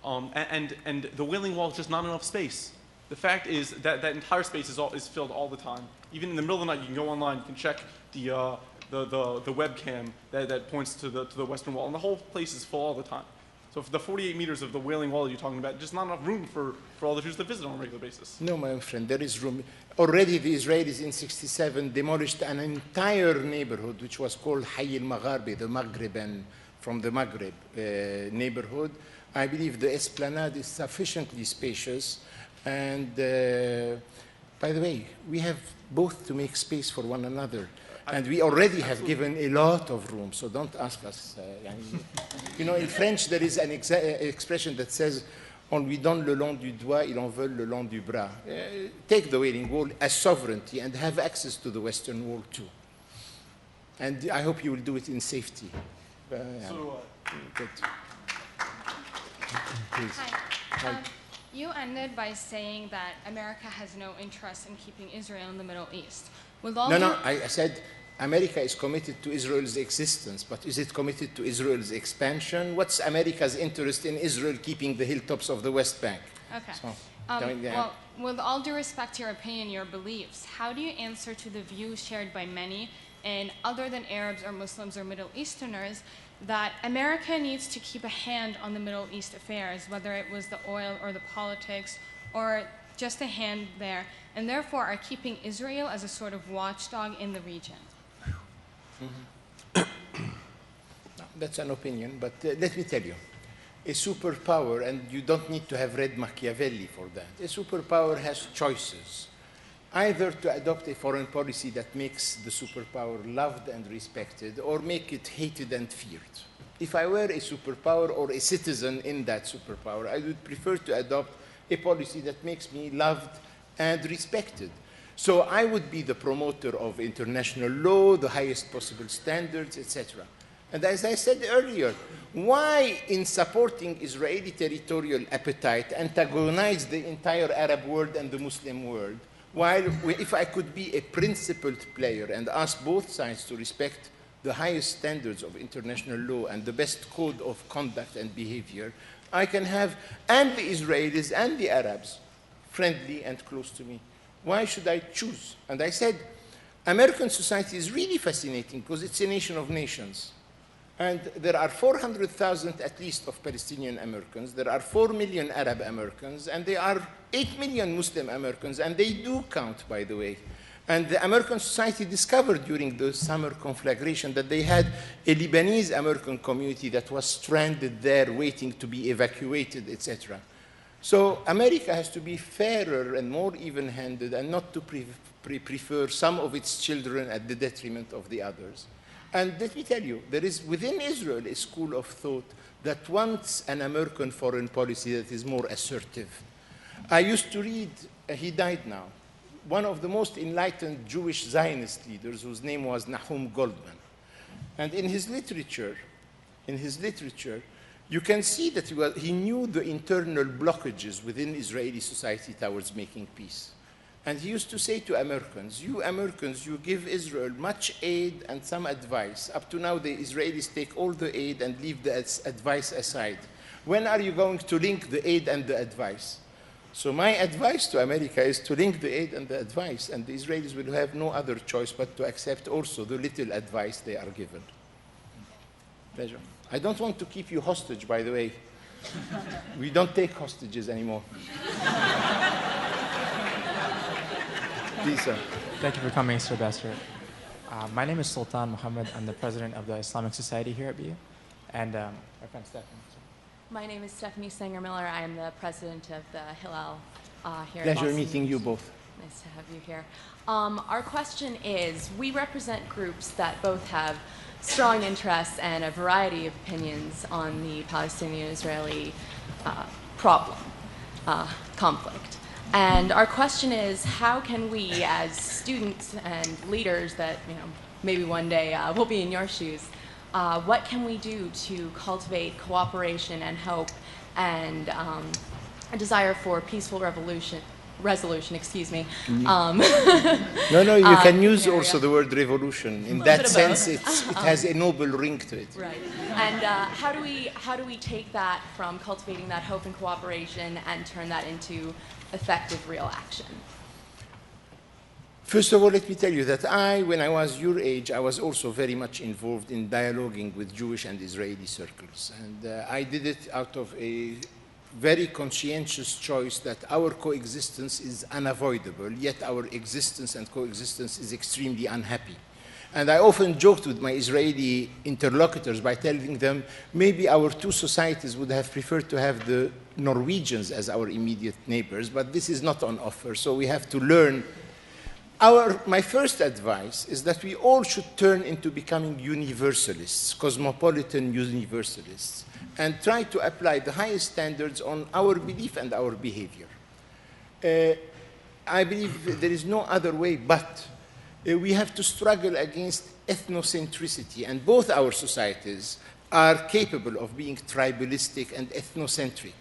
And the Wailing Wall is just not enough space. The fact is that that entire space is filled all the time. Even in the middle of the night, you can go online, you can check the webcam that points to the Western Wall, and the whole place is full all the time. So for the 48 meters of the Wailing Wall you're talking about, just not enough room for all the Jews to visit on a regular basis. No, my friend, there is room. Already the Israelis in '67 demolished an entire neighborhood which was called Hayy al-Magharbi, the Maghreban, from the Maghreb neighborhood. I believe the esplanade is sufficiently spacious. And by the way, we have both to make space for one another. And we already have given a lot of room, so don't ask us. You know, in French, there is an expression that says, on lui donne le long du doigt, ils en veulent le long du bras. Take the Wailing Wall as sovereignty and have access to the Western Wall too. And I hope you will do it in safety. Good. Please. Hi. You ended by saying that America has no interest in keeping Israel in the Middle East. I said America is committed to Israel's existence, but is it committed to Israel's expansion? What's America's interest in Israel keeping the hilltops of the West Bank? Okay. So, well, with all due respect to your opinion, your beliefs, how do you answer to the view shared by many, and other than Arabs or Muslims or Middle Easterners, that America needs to keep a hand on the Middle East affairs, whether it was the oil or the politics or just a hand there, and therefore are keeping Israel as a sort of watchdog in the region? That's an opinion, but let me tell you, a superpower, and you don't need to have read Machiavelli for that, a superpower has choices. Either to adopt a foreign policy that makes the superpower loved and respected, or make it hated and feared. If I were a superpower or a citizen in that superpower, I would prefer to adopt a policy that makes me loved and respected. So I would be the promoter of international law, the highest possible standards, etc. And as I said earlier, why in supporting Israeli territorial appetite antagonize the entire Arab world and the Muslim world? While if I could be a principled player and ask both sides to respect the highest standards of international law and the best code of conduct and behavior, I can have and the Israelis and the Arabs friendly and close to me. Why should I choose? And I said, American society is really fascinating because it's a nation of nations. And there are 400,000 at least of Palestinian Americans. There are 4 million Arab Americans, and there are 8 million Muslim Americans, and they do count, by the way. And the American society discovered during the summer conflagration that they had a Lebanese American community that was stranded there waiting to be evacuated, etc. So America has to be fairer and more even-handed and not to prefer some of its children at the detriment of the others. And let me tell you, there is within Israel a school of thought that wants an American foreign policy that is more assertive. I used to read, he died now, one of the most enlightened Jewish Zionist leaders whose name was Nahum Goldman. And in his literature, you can see that he knew the internal blockages within Israeli society towards making peace. And he used to say to Americans, you give Israel much aid and some advice. Up to now, the Israelis take all the aid and leave the advice aside. When are you going to link the aid and the advice? So my advice to America is to link the aid and the advice, and the Israelis will have no other choice but to accept also the little advice they are given. Pleasure. I don't want to keep you hostage, by the way. We don't take hostages anymore. Please, sir. Thank you for coming, Mr. Ambassador. My name is Sultan Muhammad. I'm the president of the Islamic Society here at BU. And my friend Stephanie. My name is Stephanie Sanger-Miller. I am the president of the Hillel here at Pleasure Boston. meeting you both. Nice to have you here. Our question is, we represent groups that both have strong interests and a variety of opinions on the Palestinian-Israeli problem, conflict. And our question is, how can we, as students and leaders that maybe one day will be in your shoes, what can we do to cultivate cooperation and hope and a desire for peaceful resolution, excuse me. No, you can use also the word revolution. In that sense, it has a noble ring to it. Right. And how do we take that from cultivating that hope and cooperation and turn that into effective real action? First of all, let me tell you that when I was your age, I was also very much involved in dialoguing with Jewish and Israeli circles. And I did it out of a very conscientious choice that our coexistence is unavoidable, yet our existence and coexistence is extremely unhappy. And I often joked with my Israeli interlocutors by telling them maybe our two societies would have preferred to have the Norwegians as our immediate neighbors, but this is not on offer, so we have to learn. My first advice is that we all should turn into becoming universalists, cosmopolitan universalists, and try to apply the highest standards on our belief and our behavior. I believe there is no other way but we have to struggle against ethnocentricity, and both our societies are capable of being tribalistic and ethnocentric.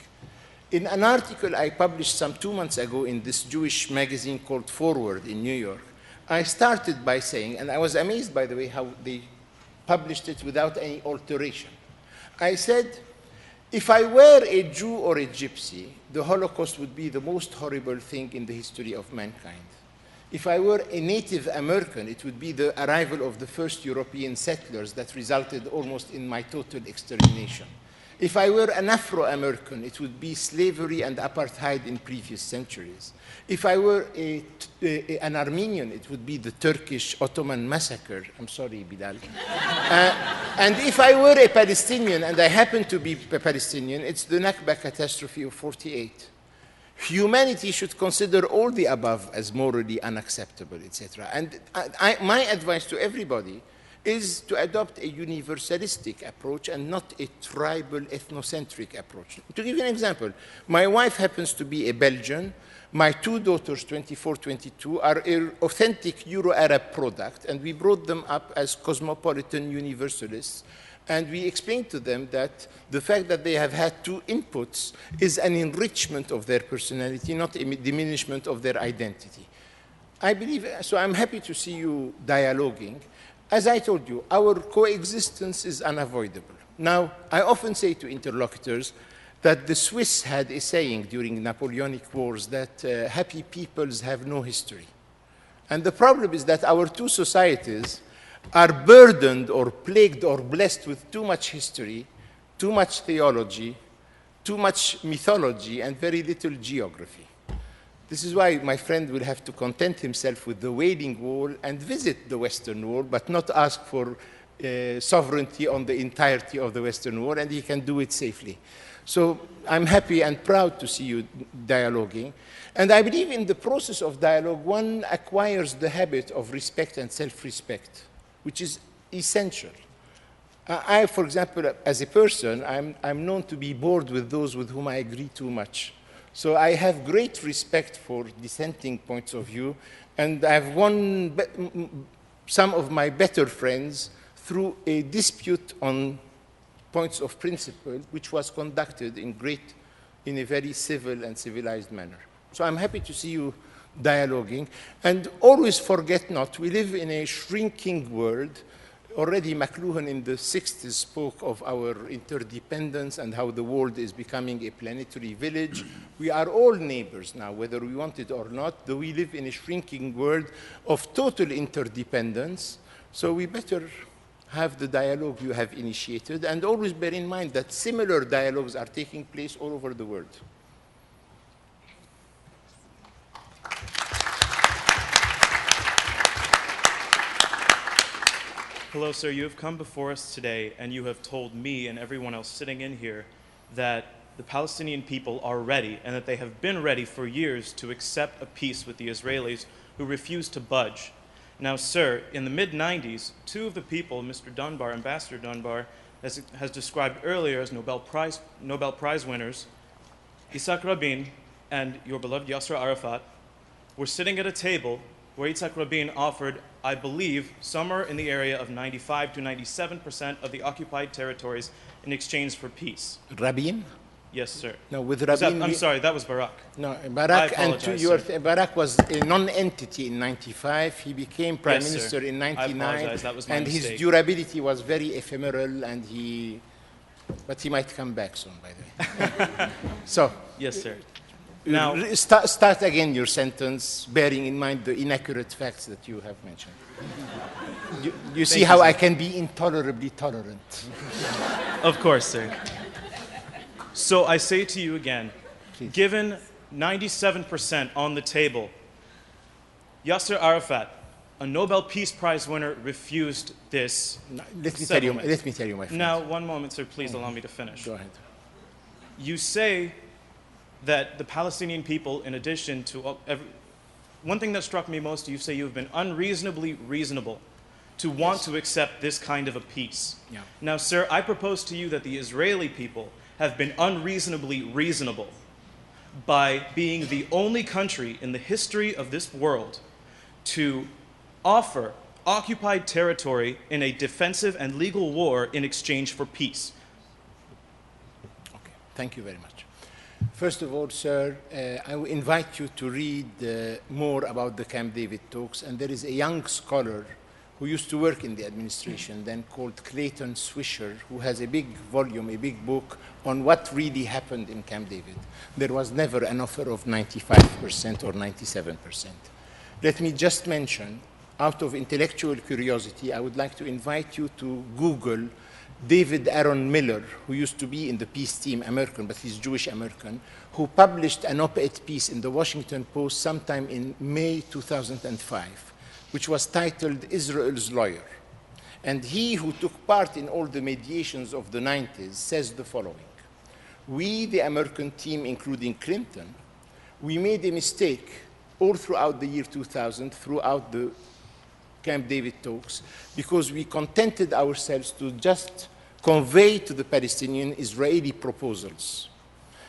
In an article I published some 2 months ago in this Jewish magazine called Forward in New York, I started by saying, and I was amazed, by the way, how they published it without any alteration. I said, if I were a Jew or a Gypsy, the Holocaust would be the most horrible thing in the history of mankind. If I were a Native American, it would be the arrival of the first European settlers that resulted almost in my total extermination. If I were an Afro-American, it would be slavery and apartheid in previous centuries. If I were an Armenian, it would be the Turkish Ottoman massacre. I'm sorry, Bilal. And if I were a Palestinian, and I happen to be a Palestinian, it's the Nakba catastrophe of '48. Humanity should consider all the above as morally unacceptable, etc. And my advice to everybody is to adopt a universalistic approach and not a tribal, ethnocentric approach. To give you an example, my wife happens to be a Belgian. My two daughters, 24, 22, are an authentic Euro-Arab product, and we brought them up as cosmopolitan universalists. And we explained to them that the fact that they have had two inputs is an enrichment of their personality, not a diminishment of their identity. I believe, so I'm happy to see you dialoguing. As I told you, our coexistence is unavoidable. Now, I often say to interlocutors that the Swiss had a saying during Napoleonic Wars that happy peoples have no history. And the problem is that our two societies are burdened or plagued or blessed with too much history, too much theology, too much mythology, and very little geography. This is why my friend will have to content himself with the Wailing Wall and visit the Western Wall, but not ask for sovereignty on the entirety of the Western world, and he can do it safely. So I'm happy and proud to see you dialoguing. And I believe in the process of dialogue, one acquires the habit of respect and self-respect, which is essential. I, for example, as a person, I'm known to be bored with those with whom I agree too much. So I have great respect for dissenting points of view, and I've won some of my better friends through a dispute on points of principle, which was conducted in a very civil and civilized manner. So I'm happy to see you dialoguing. And always forget not, we live in a shrinking world. Already McLuhan in the 60s spoke of our interdependence and how the world is becoming a planetary village. We are all neighbors now, whether we want it or not, though we live in a shrinking world of total interdependence. So we better have the dialogue you have initiated, and always bear in mind that similar dialogues are taking place all over the world. Hello, sir. You have come before us today, and you have told me and everyone else sitting in here that the Palestinian people are ready, and that they have been ready for years to accept a peace with the Israelis who refuse to budge. Now, sir, in the mid-90s, two of the people, Mr. Dunbar, Ambassador Dunbar, has described earlier as Nobel Prize winners, Yitzhak Rabin and your beloved Yasser Arafat, were sitting at a table where Yitzhak Rabin offered, I believe, somewhere in the area of 95 to 97% of the occupied territories in exchange for peace. Rabin? Yes, sir. No, with Rabin... I'm sorry, that was Barak. No, Barak, Barak was a non-entity in 95. He became prime minister in 99. I apologize, that was my mistake. His durability was very ephemeral, and but he might come back soon, by the way. So... Yes, sir. Now, start again your sentence, bearing in mind the inaccurate facts that you have mentioned. You see how I can be intolerably tolerant. Of course, sir. So I say to you again, please. Given 97% on the table, Yasser Arafat, a Nobel Peace Prize winner, refused this settlement. Let me tell you, my friend. Now, one moment, sir, please allow me to finish. Go ahead. You say that the Palestinian people, in addition to one thing that struck me most, you say you've been unreasonably reasonable to want to accept this kind of a peace. Yeah. Now, sir, I propose to you that the Israeli people have been unreasonably reasonable by being the only country in the history of this world to offer occupied territory in a defensive and legal war in exchange for peace. Okay, thank you very much. First of all, sir, I will invite you to read more about the Camp David talks, and there is a young scholar who used to work in the administration then called Clayton Swisher, who has a big volume, a big book on what really happened in Camp David. There was never an offer of 95% or 97%. Let me just mention, out of intellectual curiosity, I would like to invite you to Google David Aaron Miller, who used to be in the peace team, American, but he's Jewish American, who published an op-ed piece in the Washington Post sometime in May 2005, which was titled Israel's Lawyer. And he, who took part in all the mediations of the 90s, says the following: we, the American team, including Clinton, we made a mistake all throughout the year 2000, throughout the Camp David talks, because we contented ourselves to just convey to the Palestinian Israeli proposals.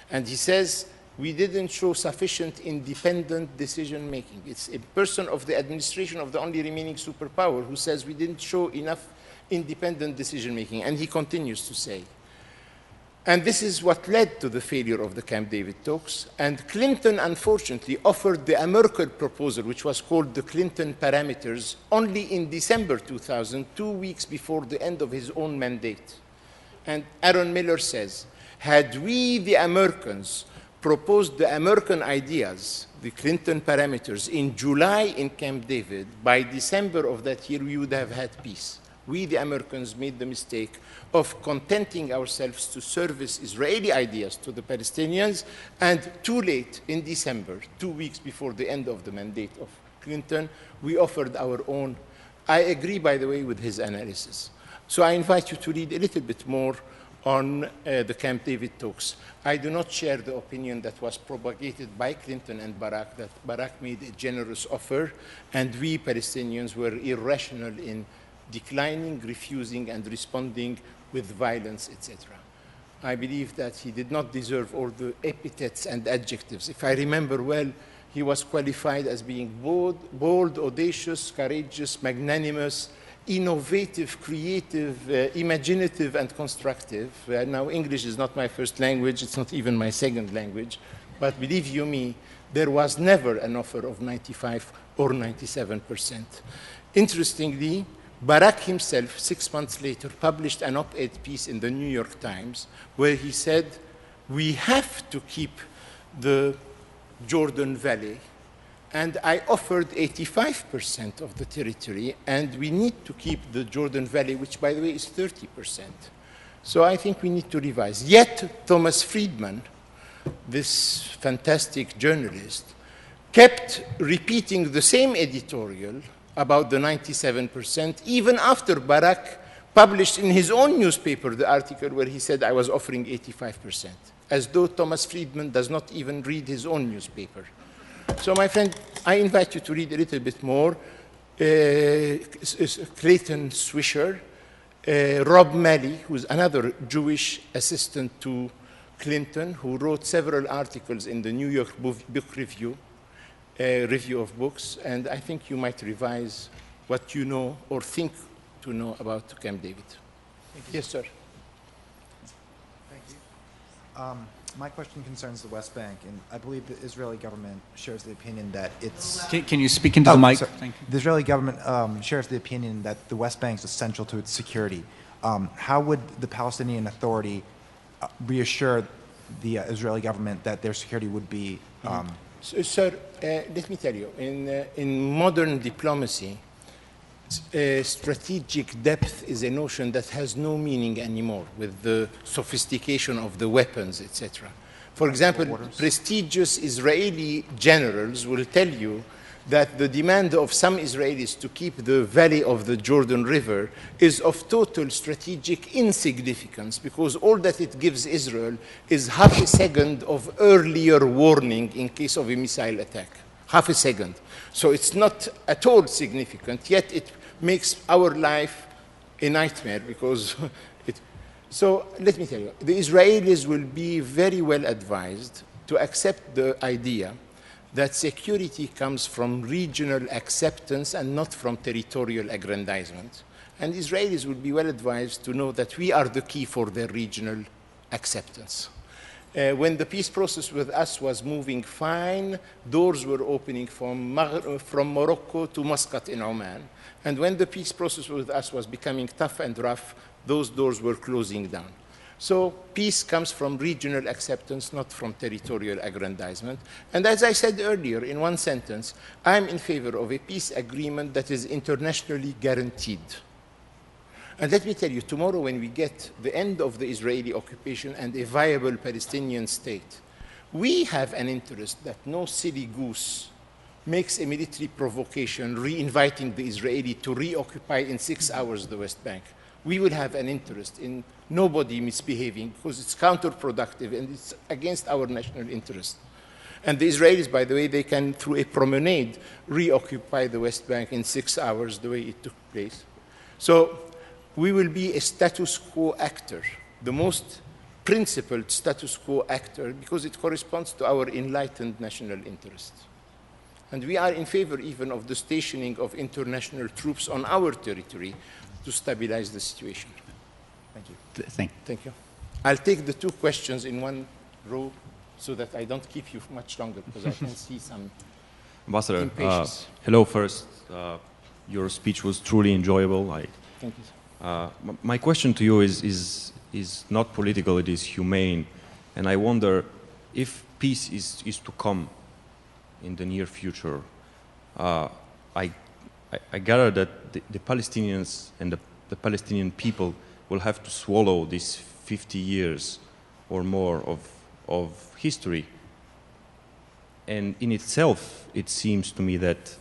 And he says, we didn't show sufficient independent decision-making. It's a person of the administration of the only remaining superpower who says we didn't show enough independent decision-making. And he continues to say, and this is what led to the failure of the Camp David talks. And Clinton, unfortunately, offered the Merkel proposal, which was called the Clinton parameters, only in December 2000, 2 weeks before the end of his own mandate. And Aaron Miller says, had we, the Americans, proposed the American ideas, the Clinton parameters, in July in Camp David, by December of that year, we would have had peace. We, the Americans, made the mistake of contenting ourselves to service Israeli ideas to the Palestinians, and too late in December, 2 weeks before the end of the mandate of Clinton, we offered our own. I agree, by the way, with his analysis. So I invite you to read a little bit more on the Camp David talks. I do not share the opinion that was propagated by Clinton and Barak, that Barak made a generous offer, and we Palestinians were irrational in declining, refusing, and responding with violence, etc. I believe that he did not deserve all the epithets and adjectives. If I remember well, he was qualified as being bold, audacious, courageous, magnanimous, innovative, creative, imaginative, and constructive. Now, English is not my first language. It's not even my second language. But believe you me, there was never an offer of 95 or 97%. Interestingly, Barak himself, 6 months later, published an op-ed piece in the New York Times where he said, we have to keep the Jordan Valley, and I offered 85% of the territory, and we need to keep the Jordan Valley, which, by the way, is 30%. So I think we need to revise. Yet, Thomas Friedman, this fantastic journalist, kept repeating the same editorial about the 97%, even after Barak published in his own newspaper the article where he said, I was offering 85%, as though Thomas Friedman does not even read his own newspaper. So, my friend, I invite you to read a little bit more. Clayton Swisher, Rob Malley, who's another Jewish assistant to Clinton, who wrote several articles in the New York Book Review, review of books, and I think you might revise what you know or think to know about Camp David. Yes, sir. Thank you. My question concerns the West Bank, and I believe the Israeli government shares the opinion that it's... Can you speak into the mic? Sorry. Thank you. The Israeli government shares the opinion that the West Bank is essential to its security. How would the Palestinian Authority reassure the Israeli government that their security would be... Sir, let me tell you, in modern diplomacy, strategic depth is a notion that has no meaning anymore with the sophistication of the weapons, etc. For example, prestigious Israeli generals will tell you that the demand of some Israelis to keep the valley of the Jordan River is of total strategic insignificance, because all that it gives Israel is half a second of earlier warning in case of a missile attack. Half a second. So it's not at all significant, yet it makes our life a nightmare because So let me tell you, the Israelis will be very well advised to accept the idea that security comes from regional acceptance and not from territorial aggrandizement. And Israelis will be well advised to know that we are the key for their regional acceptance. When the peace process with us was moving fine, doors were opening from Morocco to Muscat in Oman. And when the peace process with us was becoming tough and rough, those doors were closing down. So peace comes from regional acceptance, not from territorial aggrandizement. And as I said earlier in one sentence, I'm in favor of a peace agreement that is internationally guaranteed. And let me tell you, tomorrow when we get the end of the Israeli occupation and a viable Palestinian state, we have an interest that no silly goose makes a military provocation re-inviting the Israeli to reoccupy in 6 hours the West Bank. We will have an interest in nobody misbehaving because it's counterproductive and it's against our national interest. And the Israelis, by the way, they can, through a promenade, reoccupy the West Bank in 6 hours the way it took place. So we will be a status quo actor, the most principled status quo actor, because it corresponds to our enlightened national interest. And we are in favor even of the stationing of international troops on our territory to stabilize the situation. Thank you. Thank you. I'll take the two questions in one row so that I don't keep you much longer, because I can see some Ambassador, impatience. Hello first. Your speech was truly enjoyable. Thank you. My question to you is not political, it is humane. And I wonder if peace is to come in the near future. I gather that the Palestinians and the Palestinian people will have to swallow these 50 years or more of history. And in itself, it seems to me that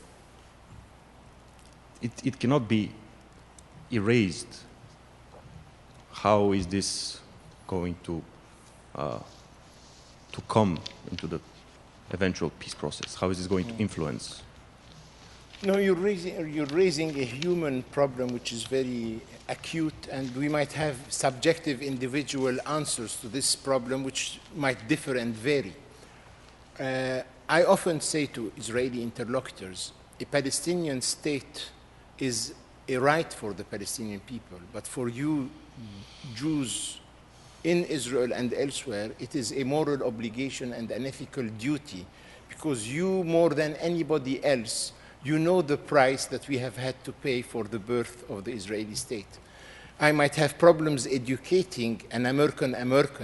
it cannot be erased how is this going to come into the eventual peace process? How is this going to influence? No, you're raising a human problem which is very acute, and we might have subjective individual answers to this problem which might differ and vary. I often say to Israeli interlocutors, a Palestinian state is a right for the Palestinian people, but for you Jews in Israel and elsewhere, it is a moral obligation and an ethical duty, because you, more than anybody else, you know the price that we have had to pay for the birth of the Israeli state. I might have problems educating an American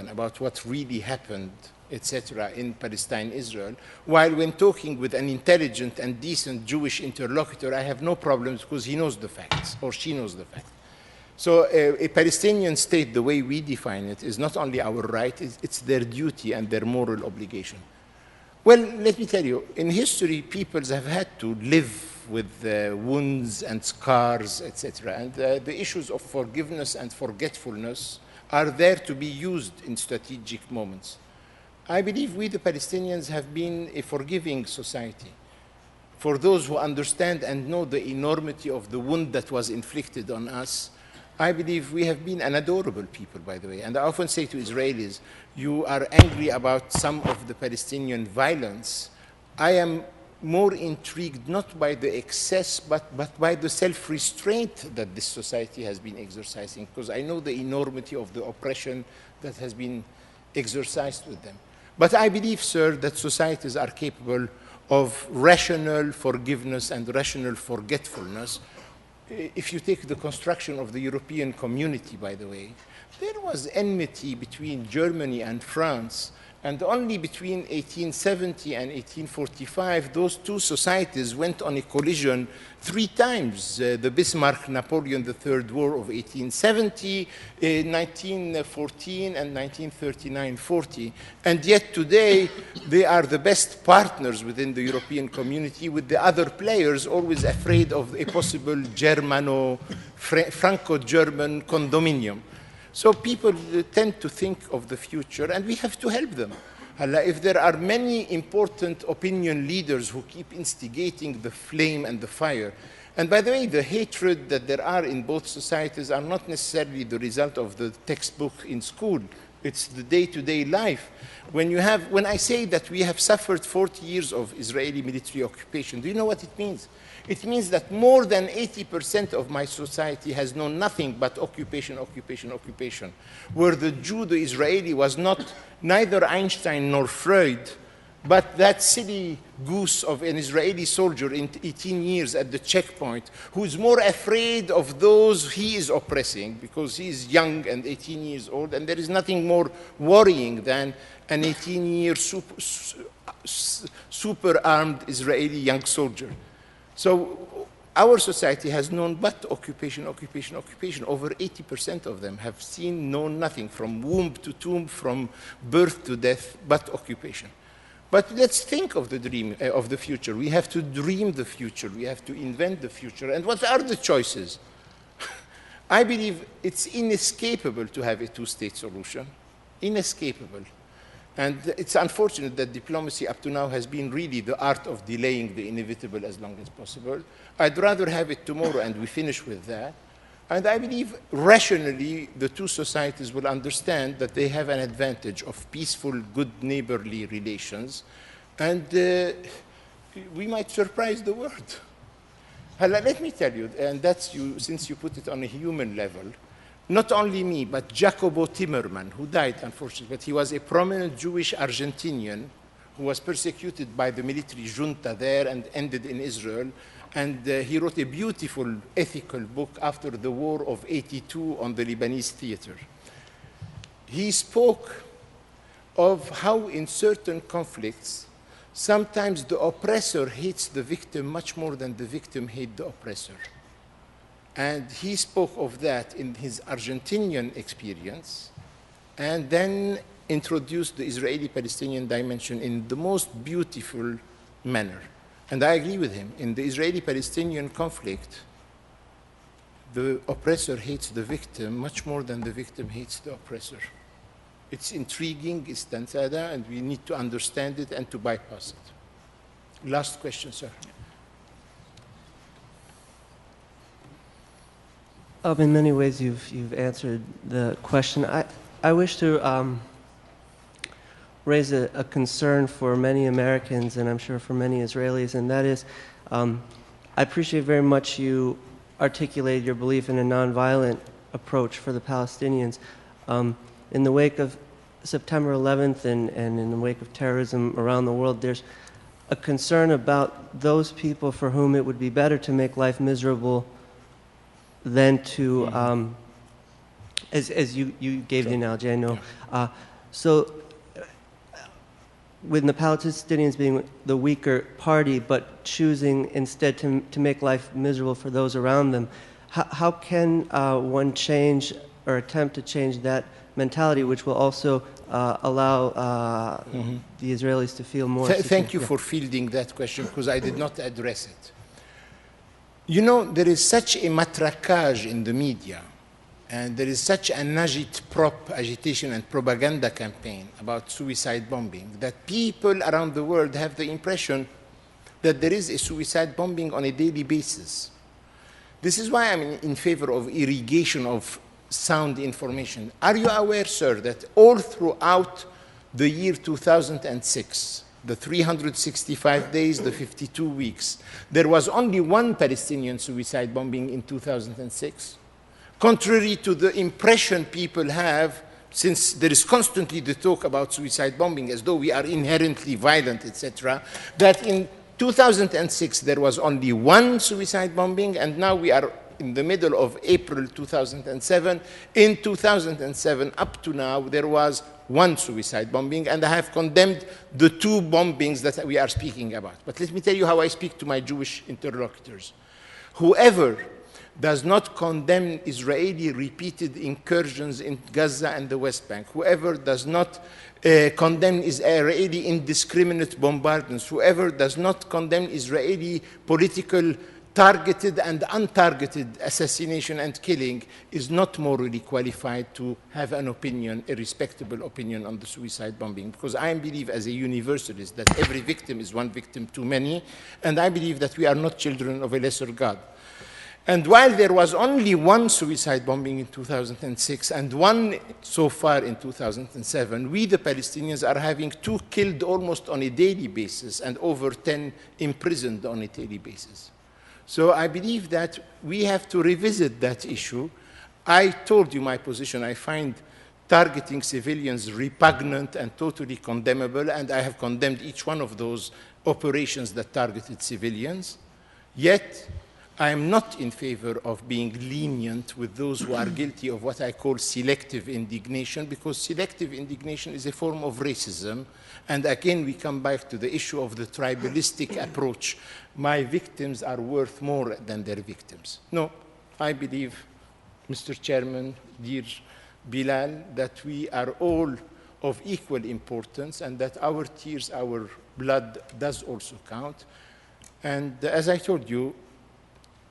about what really happened, etc., in Palestine, Israel, while when talking with an intelligent and decent Jewish interlocutor, I have no problems because he knows the facts, or she knows the facts. So a Palestinian state, the way we define it, is not only our right, it's their duty and their moral obligation. Well, let me tell you, in history, peoples have had to live with wounds and scars, etc. And the issues of forgiveness and forgetfulness are there to be used in strategic moments. I believe we, the Palestinians, have been a forgiving society. For those who understand and know the enormity of the wound that was inflicted on us, I believe we have been an adorable people, by the way. And I often say to Israelis, you are angry about some of the Palestinian violence. I am more intrigued not by the excess, but by the self-restraint that this society has been exercising, because I know the enormity of the oppression that has been exercised with them. But I believe, sir, that societies are capable of rational forgiveness and rational forgetfulness. If you take the construction of the European community, by the way, there was enmity between Germany and France, and only between 1870 and 1845, those two societies went on a collision 3 times. The Bismarck-Napoleon III War of 1870, 1914, and 1939-40. And yet today, they are the best partners within the European community, with the other players always afraid of a possible Franco-German condominium. So people tend to think of the future, and we have to help them. If there are many important opinion leaders who keep instigating the flame and the fire, and by the way, the hatred that there are in both societies are not necessarily the result of the textbook in school. It's the day-to-day life. When I say that we have suffered 40 years of Israeli military occupation, do you know what it means? It means that more than 80% of my society has known nothing but occupation, occupation, occupation. Where the Jew, the Israeli, was neither Einstein nor Freud, but that silly goose of an Israeli soldier in 18 years at the checkpoint, who is more afraid of those he is oppressing because he is young and 18 years old, and there is nothing more worrying than an 18-year super-armed Israeli young soldier. So our society has known but occupation, occupation, occupation. Over 80% of them have known nothing from womb to tomb, from birth to death, but occupation. But let's think of the dream of the future. We have to dream the future. We have to invent the future. And what are the choices? I believe it's inescapable to have a two-state solution. Inescapable. And it's unfortunate that diplomacy up to now has been really the art of delaying the inevitable as long as possible. I'd rather have it tomorrow and we finish with that. And I believe rationally the two societies will understand that they have an advantage of peaceful, good neighborly relations. And we might surprise the world. Let me tell you, and that's you, since you put it on a human level, not only me, but Jacobo Timmerman, who died, unfortunately, but he was a prominent Jewish Argentinian who was persecuted by the military junta there and ended in Israel. And he wrote a beautiful ethical book after the War of '82 on the Lebanese theater. He spoke of how in certain conflicts, sometimes the oppressor hates the victim much more than the victim hates the oppressor. And he spoke of that in his Argentinian experience, and then introduced the Israeli-Palestinian dimension in the most beautiful manner. And I agree with him. In the Israeli-Palestinian conflict, the oppressor hates the victim much more than the victim hates the oppressor. It's intriguing, it's tantada, and we need to understand it and to bypass it. Last question, sir. In many ways, you've answered the question. I wish to raise a concern for many Americans, and I'm sure for many Israelis, and that is, I appreciate very much you articulated your belief in a nonviolent approach for the Palestinians. In the wake of September 11th and in the wake of terrorism around the world, there's a concern about those people for whom it would be better to make life miserable than to, as you gave the analogy, I know. So, with the Palestinians being the weaker party, but choosing instead to make life miserable for those around them, how can one change or attempt to change that mentality, which will also allow the Israelis to feel more secure? Thank you for fielding that question, because I did not address it. You know, there is such a matraquage in the media, and there is such an agit-prop agitation and propaganda campaign about suicide bombing that people around the world have the impression that there is a suicide bombing on a daily basis. This is why I'm in favor of irrigation of sound information. Are you aware, sir, that all throughout the year 2006, the 365 days, the 52 weeks, there was only one Palestinian suicide bombing in 2006? Contrary to the impression people have, since there is constantly the talk about suicide bombing as though we are inherently violent, etc., that in 2006 there was only one suicide bombing, and now we are in the middle of April 2007. In 2007, up to now, there was one suicide bombing, and I have condemned the two bombings that we are speaking about. But let me tell you how I speak to my Jewish interlocutors. Whoever does not condemn Israeli repeated incursions in Gaza and the West Bank, whoever does not condemn Israeli indiscriminate bombardments, whoever does not condemn Israeli political targeted and untargeted assassination and killing is not morally qualified to have an opinion, a respectable opinion on the suicide bombing. Because I believe as a universalist that every victim is one victim too many, and I believe that we are not children of a lesser God. And while there was only one suicide bombing in 2006 and one so far in 2007, we the Palestinians are having 2 killed almost on a daily basis and over 10 imprisoned on a daily basis. So I believe that we have to revisit that issue. I told you my position. I find targeting civilians repugnant and totally condemnable, and I have condemned each one of those operations that targeted civilians. Yet, I am not in favor of being lenient with those who are guilty of what I call selective indignation, because selective indignation is a form of racism. And again, we come back to the issue of the tribalistic approach. My victims are worth more than their victims. No, I believe, Mr. Chairman, dear Bilal, that we are all of equal importance and that our tears, our blood does also count. And as I told you,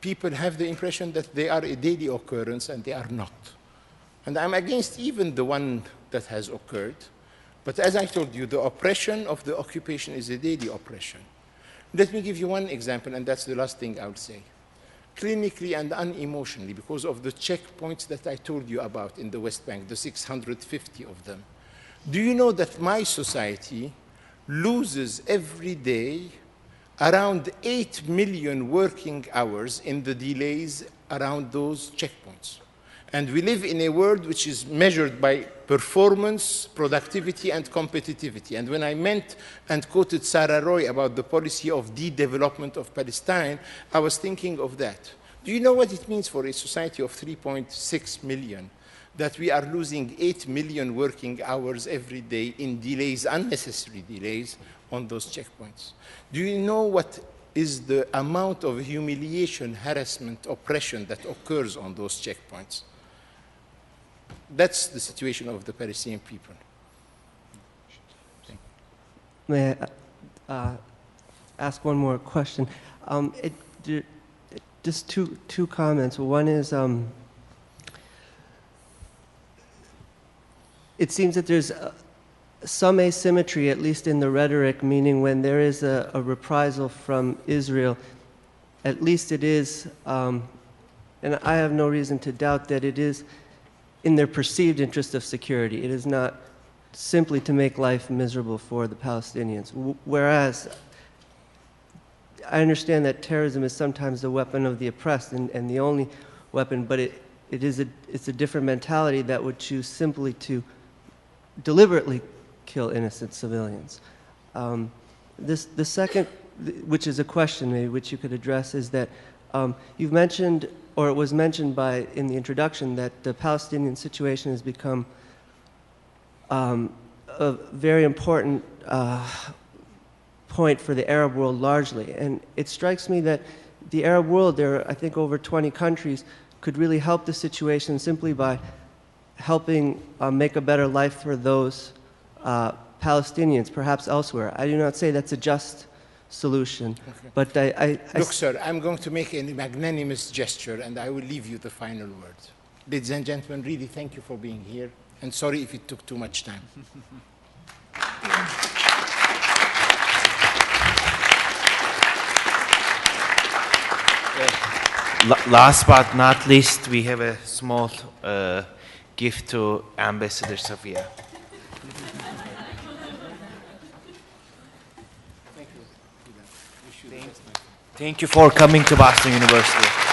people have the impression that they are a daily occurrence, and they are not. And I'm against even the one that has occurred. But as I told you, the oppression of the occupation is a daily oppression. Let me give you one example, and that's the last thing I'll say. Clinically and unemotionally, because of the checkpoints that I told you about in the West Bank, the 650 of them. Do you know that my society loses every day around 8 million working hours in the delays around those checkpoints? And we live in a world which is measured by performance, productivity, and competitivity. And when I meant and quoted Sarah Roy about the policy of de-development of Palestine, I was thinking of that. Do you know what it means for a society of 3.6 million that we are losing 8 million working hours every day in delays, unnecessary delays, on those checkpoints? Do you know what is the amount of humiliation, harassment, oppression that occurs on those checkpoints? That's the situation of the Palestinian people. May I ask one more question? just two comments. One is, it seems that there's some asymmetry, at least in the rhetoric, meaning when there is a reprisal from Israel, at least it is, and I have no reason to doubt that it is in their perceived interest of security. It is not simply to make life miserable for the Palestinians. Whereas, I understand that terrorism is sometimes the weapon of the oppressed and the only weapon, but it's a different mentality that would choose simply to deliberately kill innocent civilians. The second, which is a question maybe which you could address, is that you've mentioned, or it was mentioned in the introduction, that the Palestinian situation has become a very important point for the Arab world largely. And it strikes me that the Arab world, there are I think over 20 countries, could really help the situation simply by helping make a better life for those Palestinians, perhaps elsewhere. I do not say that's a just solution, okay. But Look, sir, I'm going to make a magnanimous gesture, and I will leave you the final word. Ladies and gentlemen, really thank you for being here, and sorry if it took too much time. Last but not least, we have a small gift to Ambassador Safieh. Thank you for coming to Boston University.